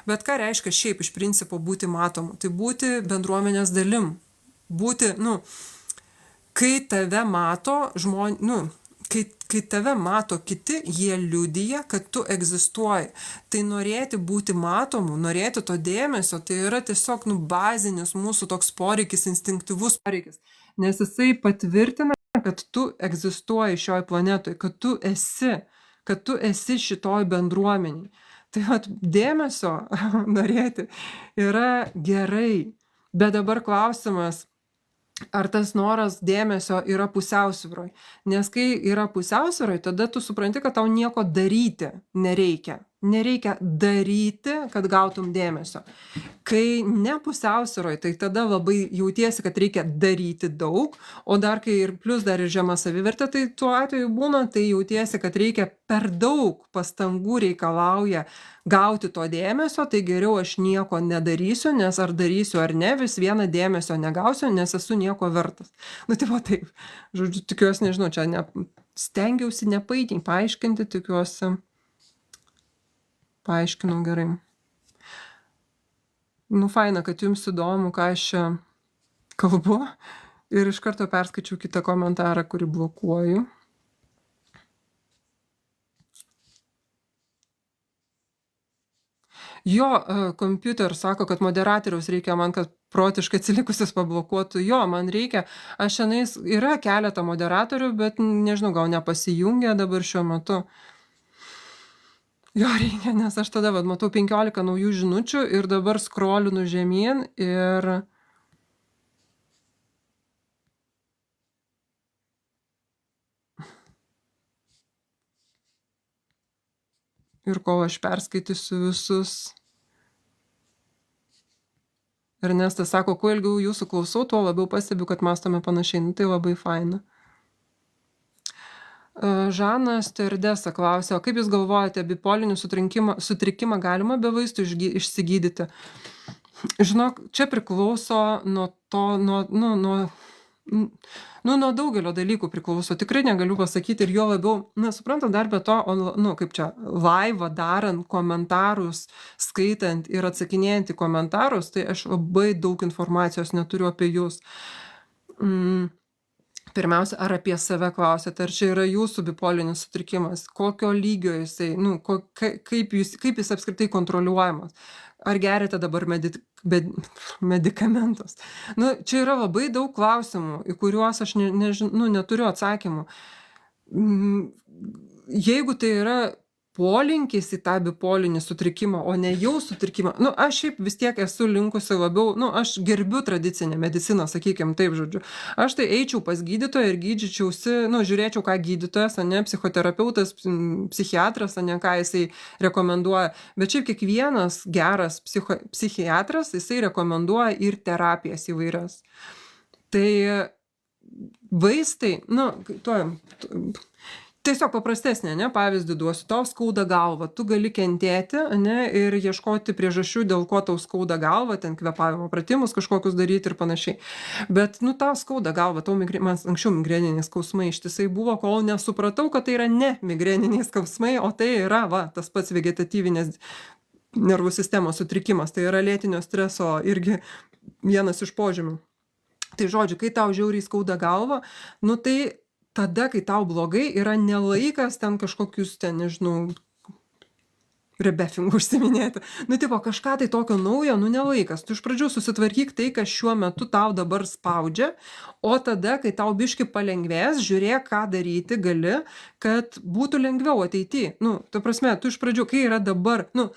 Bet ką reiškia šiaip iš principo būti matomu? Tai būti bendruomenės dalim. Būti, kai tave mato kai tave mato kiti, jie liudija, kad tu egzistuoji. Tai norėti būti matomu, norėti to dėmesio, tai yra tiesiog bazinis mūsų toks poreikis, instinktyvus poreikis. Nes jisai patvirtina, kad tu egzistuoji šioj planetoj, kad tu esi šitoj bendruomeniai. Tai dėmesio norėti yra gerai. Bet dabar klausimas, ar tas noras dėmesio yra pusiausvyroj. Nes kai yra pusiausvyroj, tada tu supranti, kad tau nieko daryti nereikia. Nereikia daryti, kad gautum dėmesio. Kai ne pusiausvyroj, tai tada labai jautiesi, kad reikia daryti daug, o dar kai ir plus dar ir žema savivertė, tai tuo atveju būna, tai jautiesi, kad reikia per daug pastangų reikalauja gauti to dėmesio, tai geriau aš nieko nedarysiu, nes ar darysiu ar ne, vis vieną dėmesio negausiu, nes esu nieko vertas. Tai taip, žodžiu, tikiuosi, nežinau, čia stengiausi nepaitinti, paaiškinti, tikiuosi, paaiškinau gerai. Faina, kad jums įdomu, ką aš čia kalbu, ir iš karto perskaičiau kitą komentarą, kurį blokuoju. Jo, kompiuter sako, kad moderatoriaus reikia man, kad protiškai atsilikusius pablokuotų. Jo, man reikia. Aš šiandien yra keletą moderatorių, bet nežinau, gal nepasijungia dabar šiuo metu. Jo, reikia, nes aš tada matau 15 naujų žinučių ir dabar scrollinu žemyn ir kol aš perskaitysiu visus. Ernestas sako, kuo ilgiau jūsų klausau, tuo labiau pastebiu, kad mąstome panašiai. Tai labai faina. Žanas Terdesa klausė, kaip jūs galvojate, bipolinį sutrikimą galima be vaistų išsigydyti? Žinok, čia priklauso nuo to, nuo daugelio dalykų priklauso. Tikrai negaliu pasakyti ir jo labiau, suprantat, dar be to, kaip čia, laivą darant komentarus, skaitant ir atsakinėjant į komentarus, tai aš labai daug informacijos neturiu apie jūs. Pirmiausia, ar apie save klausėte, ar čia yra jūsų bipolinis sutrikimas, kokio lygio jisai, kaip jis apskritai kontroliuojamas, ar gerite dabar medikamentus. Čia yra labai daug klausimų, į kuriuos aš neturiu atsakymų. Jeigu tai yra polinkis į tą bipolinį sutrikimą, o ne jau sutrikimą, aš šiaip vis tiek esu linkusi labiau, aš gerbiu tradicinę mediciną, sakykime taip, žodžiu. Aš tai eičiau pas gydytoją ir gydyčiausi, žiūrėčiau, ką gydytojas, psichoterapeutas, psichiatras, ką jisai rekomenduoja. Bet šiaip kiekvienas geras psichiatras, jisai rekomenduoja ir terapijas įvairias. Tai vaistai, tiesiog paprastesnė, pavyzdį duosiu, tau skauda galva, tu gali kentėti, ir ieškoti priežasčių, dėl ko tau skauda galva, ten kvėpavimo pratimus kažkokius daryti ir panašiai. Bet, tau skauda galva, man anksčiau migreniniai skausmai ištisai buvo, kol nesupratau, kad tai yra ne migreniniai skausmai, o tai yra, tas pats vegetatyvinės nervų sistemos sutrikimas, tai yra lėtinio streso irgi vienas iš požymių. Tai žodžiu, kai tau žiauriai skauda galvą, nu tai tada, kai tau blogai, yra nelaikas ten kažkokius ten, nežinau, rebefingų užsiminėti. Nu, tipo, kažką tai tokio naujo, nu, nelaikas. Tu iš pradžių susitvarkyk tai, kas šiuo metu tau dabar spaudžia, o tada, kai tau biški palengvės, žiūrėk, ką daryti gali, kad būtų lengviau ateityje. Nu, ta prasme, tu iš pradžių, kai yra dabar, nu,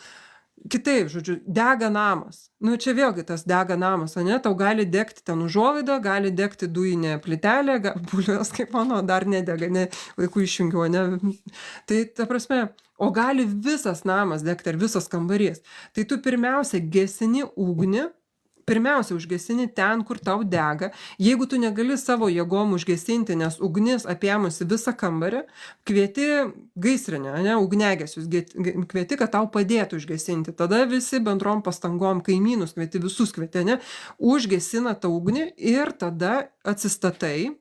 kitaip, žodžiu, dega namas. Nu, čia vėlgi tas dega namas, ane, tau gali degti ten užuolaida, gali degti dujinė plytelė, bulvės kaip mano dar nedega, ne, vaikų išjungiau, ne. Tai, ta prasme, o gali visas namas degti ar visas kambarys. Tai tu pirmiausia gesini ugnį, pirmiausia užgesini ten, kur tau dega. Jeigu tu negali savo jėgom užgesinti, nes ugnis apėmusi visą kambarį, kvieti gaisrinę, ne, ugnegesius, kvieti, kad tau padėtų užgesinti. Tada visi bendrom pastangom, kaimynus kvieti, visus kvieti, ne, užgesina tą ugnį ir tada atsistatai,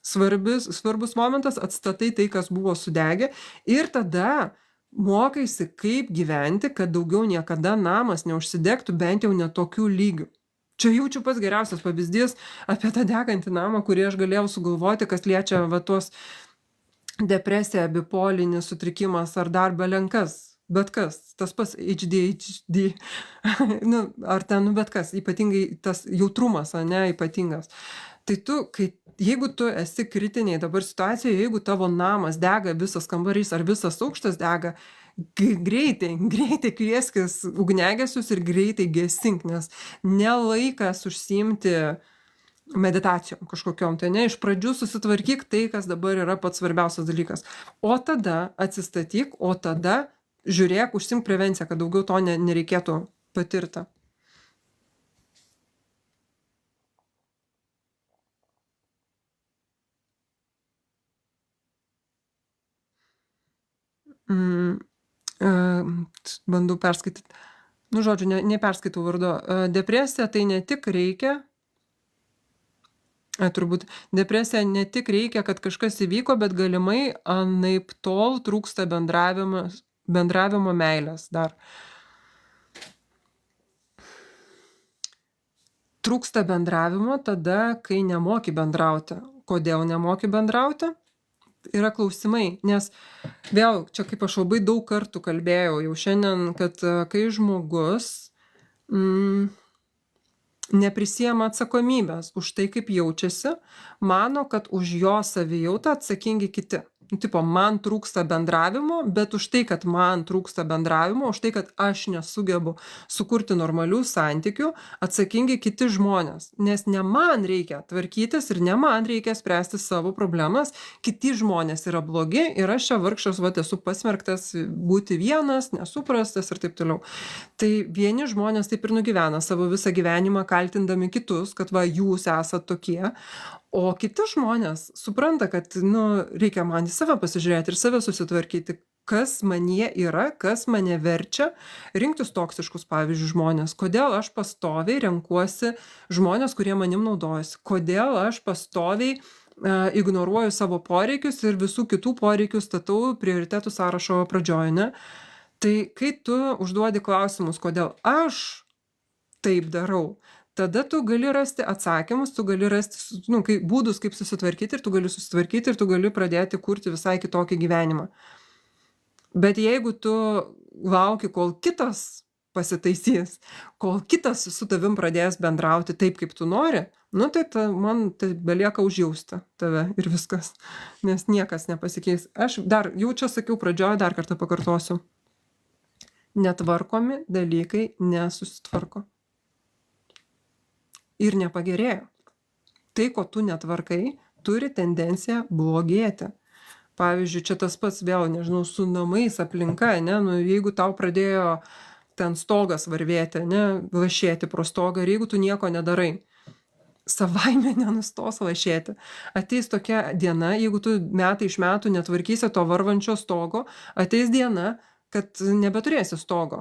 svarbus momentas, atstatai tai, kas buvo sudegę ir tada mokaisi, kaip gyventi, kad daugiau niekada namas neužsidegtų bent jau netokių lygių. Čia jaučiu pats geriausias pavyzdys apie tą degantį namą, kurį aš galėjau sugalvoti, kas liečia va tuos depresiją, bipolinis sutrikimas ar dar belenkas, bet kas, tas pats ADHD, nu, ar ten, nu, bet kas, ypatingai tas jautrumas, ne, ypatingas. Tai tu, jeigu tu esi kritiniai dabar situacijoje, jeigu tavo namas dega, visas kambarys ar visas aukštas dega, greitai kvieskis ugnegesius ir greitai gesink, nes nelaikas užsiimti meditacijom kažkokiom, tai ne, iš pradžių susitvarkyk tai, kas dabar yra pats svarbiausias dalykas, o tada atsistatyk, o tada žiūrėk, užsimk prevenciją, kad daugiau to nereikėtų patirti. Bandau perskaityti. Nu, žodžiu, neperskaitau vardu. Depresija tai ne tik reikia, turbūt, depresija ne tik reikia, kad kažkas įvyko, bet galimai anaip tol trūksta bendravimo meilės dar. Trūksta bendravimo tada, kai nemoki bendrauti. Kodėl nemoki bendrauti? Yra klausimai, nes vėl, čia kaip aš labai daug kartų kalbėjau jau šiandien, kad kai žmogus neprisiema atsakomybės už tai, kaip jaučiasi, mano, kad už jo savijautą atsakingi kiti. Nu, tipo, man trūksta bendravimo, bet už tai, kad man trūksta bendravimo, už tai, kad aš nesugebu sukurti normalių santykių, atsakingi kiti žmonės. Nes ne man reikia tvarkytis ir ne man reikia spręsti savo problemas, kiti žmonės yra blogi ir aš čia vargšas, va, esu pasmerktas būti vienas, nesuprastas ir taip toliau. Tai vieni žmonės taip ir nugyvena savo visą gyvenimą kaltindami kitus, kad va, jūs esat tokie. O kiti žmonės supranta, kad, nu, reikia man į save pasižiūrėti ir save susitvarkyti, kas manie yra, kas mane verčia rinktis toksiškus, pavyzdžiui, žmonės. Kodėl aš pastoviai renkuosi žmonės, kurie manim naudojasi. Kodėl aš pastoviai ignoruoju savo poreikius ir visų kitų poreikių statau prioritetų sąrašo pradžioje, ne? Tai kai tu užduodi klausimus, kodėl aš taip darau, tada tu gali rasti atsakymus, tu gali rasti, nu, būdus, kaip susitvarkyti ir tu gali susitvarkyti ir tu gali pradėti kurti visai kitokį gyvenimą. Bet jeigu tu lauki, kol kitas pasitaisys, kol kitas su tavim pradės bendrauti taip, kaip tu nori, nu, tai man tai belieka užjausti tave ir viskas, nes niekas nepasikeis. Aš dar, jau čia sakiau pradžioje, dar kartą pakartosiu. Netvarkomi dalykai nesusitvarko. Ir nepagerėjo. Tai, ko tu netvarkai, turi tendenciją blogėti. Pavyzdžiui, čia tas pats vėl, nežinau, su namais aplinka, ne, nu, jeigu tau pradėjo ten stogas varvėti, ne, lašėti pro stogą ir jeigu tu nieko nedarai, savaime nenustos lašėti. Ateis tokia diena, jeigu tu metai iš metų netvarkysi to varvančio stogo, ateis diena, kad nebeturėsi stogo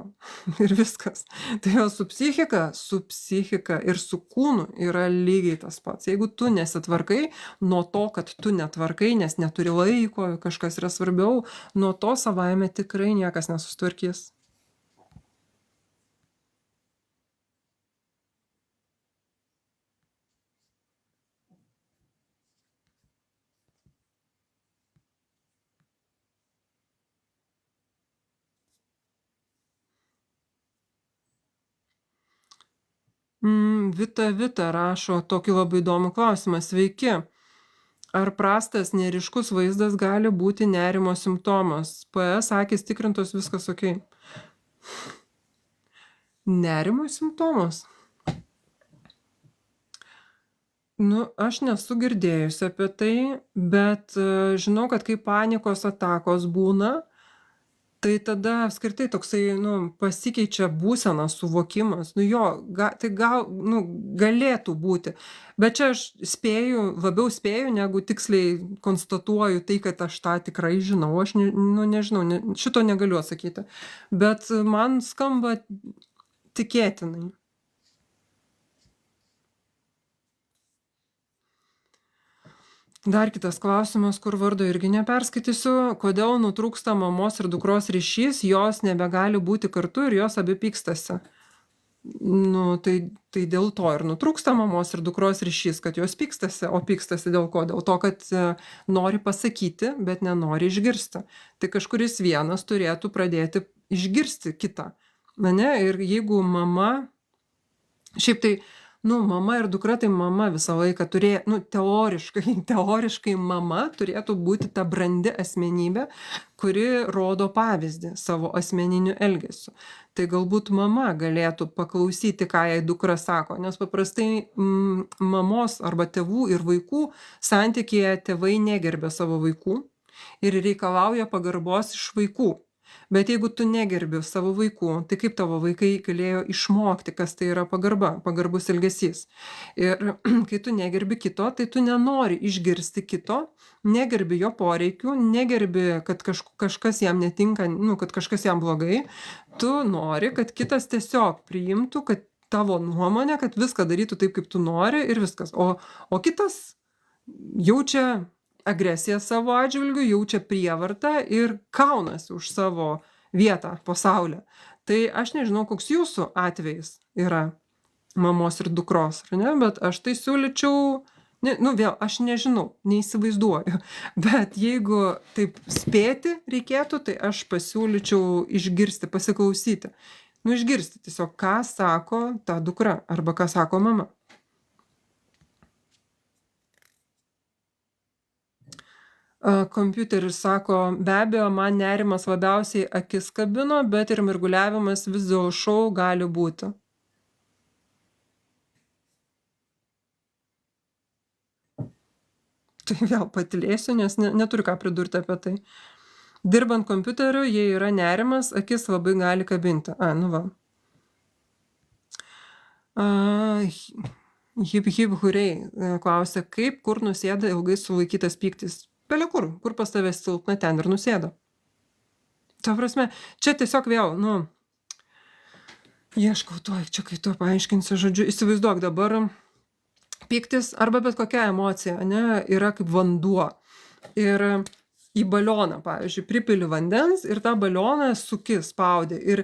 ir viskas. Tai jau su psichika ir su kūnu yra lygiai tas pats. Jeigu tu nesitvarkai, nuo to, kad tu netvarkai, nes neturi laiko, kažkas yra svarbiau, nuo to savaime tikrai niekas nesustvarkys. Vita rašo tokį labai įdomų klausimą. Sveiki. Ar prastas neryškus vaizdas gali būti nerimo simptomas? PS akys tikrintos, viskas ok. Nerimo simptomas? Aš nesu girdėjusi apie tai, bet žinau, kad kai panikos atakos būna, tai tada apskritai toksai, pasikeičia būsena, suvokimas. Tai galėtų būti. Bet čia aš labiau spėju, negu tiksliai konstatuoju tai, kad aš tą tikrai žinau. Aš nežinau, šito negaliu atsakyti. Bet man skamba tikėtinai. Dar kitas klausimas, kur vardo irgi neperskaitysiu. Kodėl nutrūksta mamos ir dukros ryšys, jos nebegali būti kartu ir jos abi pykstasi? Tai dėl to ir nutrūksta mamos ir dukros ryšys, kad jos pykstasi. O pykstasi dėl ko? Dėl to, kad nori pasakyti, bet nenori išgirsti. Tai kažkuris vienas turėtų pradėti išgirsti kitą. Ir jeigu mama, šiaip tai, mama ir dukra, tai mama visą laiką turėjo, teoriškai mama turėtų būti ta brandi asmenybė, kuri rodo pavyzdį savo asmeniniu elgesiu. Tai galbūt mama galėtų paklausyti, ką jai dukra sako, nes paprastai mamos arba tėvų ir vaikų santykėje tėvai negerbė savo vaikų ir reikalauja pagarbos iš vaikų. Bet jeigu tu negerbi savo vaikų, tai kaip tavo vaikai galėjo išmokti, kas tai yra pagarba, pagarbus elgesys. Ir kai tu negerbi kito, tai tu nenori išgirsti kito, negerbi jo poreikių, negerbi, kad kažkas jam netinka, kad kažkas jam blogai. Tu nori, kad kitas tiesiog priimtų, kad tavo nuomonė, kad viską darytų taip, kaip tu nori ir viskas. O kitas jaučia agresiją savo atžvilgiu, jaučia prievartą ir kaunasi už savo vietą po saule. Tai aš nežinau, koks jūsų atvejis yra mamos ir dukros, bet aš tai siūlyčiau, vėl, aš nežinau, neįsivaizduoju, bet jeigu taip spėti reikėtų, tai aš pasiūlyčiau išgirsti, pasiklausyti. Išgirsti tiesiog, ką sako ta dukra arba ką sako mama. Kompiuteris sako, be abejo, man nerimas labiausiai akis kabino, bet ir mirguliavimas vis dėl šou gali būti. Tai vėl patylėsiu, nes neturiu ką pridurti apie tai. Dirbant kompiuteriu, jei yra nerimas, akis labai gali kabinti. Hip huriai klausia, kur nusėda ilgai sulaikytas pyktis. Pelė kur pas tave silpna, ten ir nusėda. Ta prasme, čia tiesiog vėl, ieškau čia kai tu paaiškinsi, žodžiu, įsivaizduok dabar, pyktis arba bet kokia emocija, yra kaip vanduo. Ir į balioną, pavyzdžiui, pripili vandens ir tą balioną suki, spaudi. Ir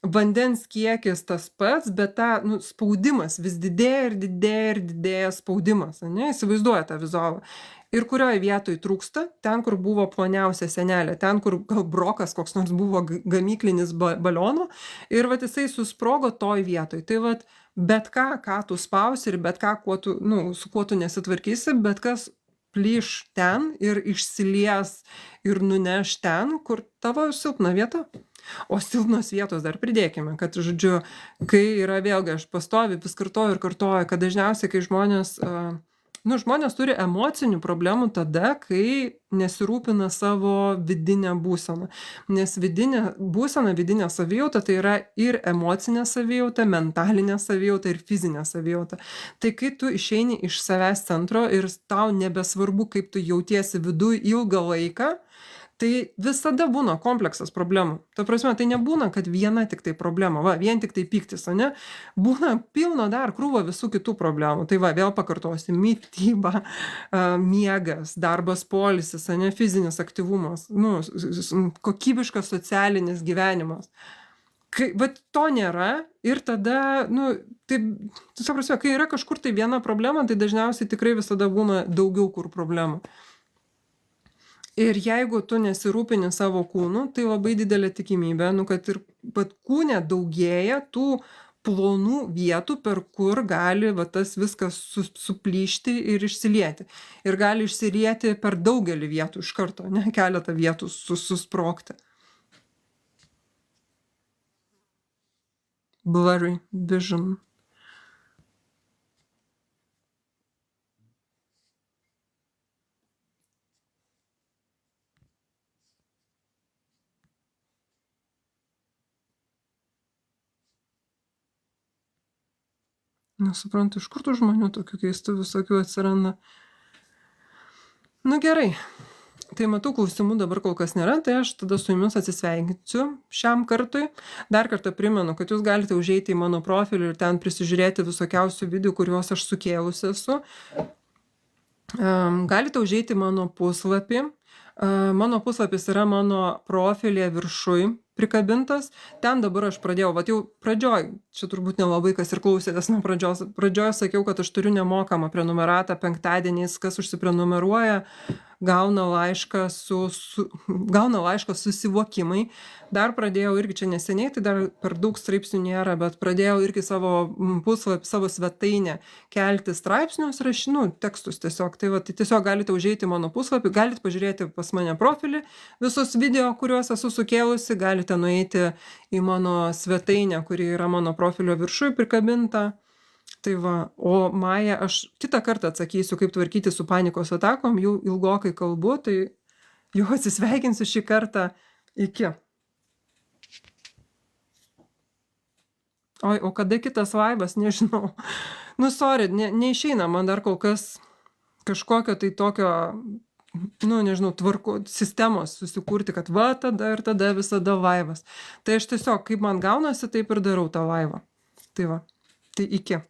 vandens kiekis tas pats, bet spaudimas vis didėja ir didėja ir didėja spaudimas, įsivaizduoja tą vizualą. Ir kurioje vietoje trūksta, ten, kur buvo ploniausia sienelė, ten, kur gal brokas koks nors buvo gamyklinis balionų, ir jisai susprogo toj vietoj. Tai bet ką tu spausi ir bet ką, su kuo tu nesitvarkysi, bet kas plyš ten ir išsilies ir nuneš ten, kur tavo silpna vieta. O silpnos vietos dar pridėkime, kad, žodžiu, kai yra vėlgi, aš pastoviai vis kartoju ir kartoju, kad dažniausiai, kai žmonės turi emocinių problemų tada, kai nesirūpina savo vidinę būseną. Nes vidinė būsena, vidinė savijauta, tai yra ir emocinė savijauta, mentalinė savijauta ir fizinė savijauta. Tai kai tu išeini iš savęs centro ir tau nebesvarbu, kaip tu jautiesi viduj ilgą laiką, tai visada būna kompleksas problemų. Ta prasme, tai nebūna, kad viena tik tai problema, vien tik tai pyktis, būna pilno dar krūvo visų kitų problemų. Tai vėl pakartosiu, mityba, miegas, darbas, poilsis, fizinis aktyvumas, kokybiškas socialinis gyvenimas. Bet to nėra ir tada, ta prasme, kai yra kažkur tai viena problema, tai dažniausiai tikrai visada būna daugiau kur problemų. Ir jeigu tu nesirūpini savo kūnu, tai labai didelė tikimybė, kad ir kūne daugėja tų plonų vietų, per kur gali va, tas viskas suplyšti ir išsilieti. Ir gali išsilieti per daugelį vietų iš karto, ne keletą vietų susprogti. Blurry vision. Nesuprantu, iš kur tų žmonių tokių keistų visokių atsiranda. Nu gerai, tai matau, klausimų dabar kol kas nėra, tai aš tada su jumis atsisveikinsiu šiam kartui. Dar kartą primenu, kad jūs galite užeiti į mano profilį ir ten prisižiūrėti visokiausių video, kuriuos aš sukėlusi esu. Galite užeiti į mano puslapį. Mano puslapis yra mano profilėje viršui prikabintas. Ten dabar aš pradėjau, vat jau pradžioj, čia turbūt nelabai kas ir klausėtės nuo pradžios. Pradžioj sakiau, kad aš turiu nemokamą prenumeratą penktadieniais, kas užsiprenumeruoja, gauna laišką susivokimai. Dar pradėjau irgi čia neseniai, tai dar per daug straipsnių nėra, bet pradėjau irgi savo puslapį, savo svetainę kelti straipsnius, rašinų, tekstus tiesiog. Tai va, tai tiesiog galite užeiti mano puslapį, galite pažiūrėti pas mane profilį, visus video, kuriuos esu sukėlusi, galite nueiti į mano svetainę, kuri yra mano profilio viršui prikabinta. Tai va, o Maja, aš kitą kartą atsakysiu, kaip tvarkyti su panikos atakom, jau ilgokai kalbu, tai jau atsisveikinsiu šį kartą. Iki. Oi, o kada kitas vaibas, nežinau. Nu, sorry, neišeina man dar kol kas kažkokio tai tokio, nu, nežinau, sistemos susikurti, kad va, tada ir tada visada vaibas. Tai aš tiesiog, kaip man gaunasi, taip ir darau tą vaibą. Tai va, tai iki.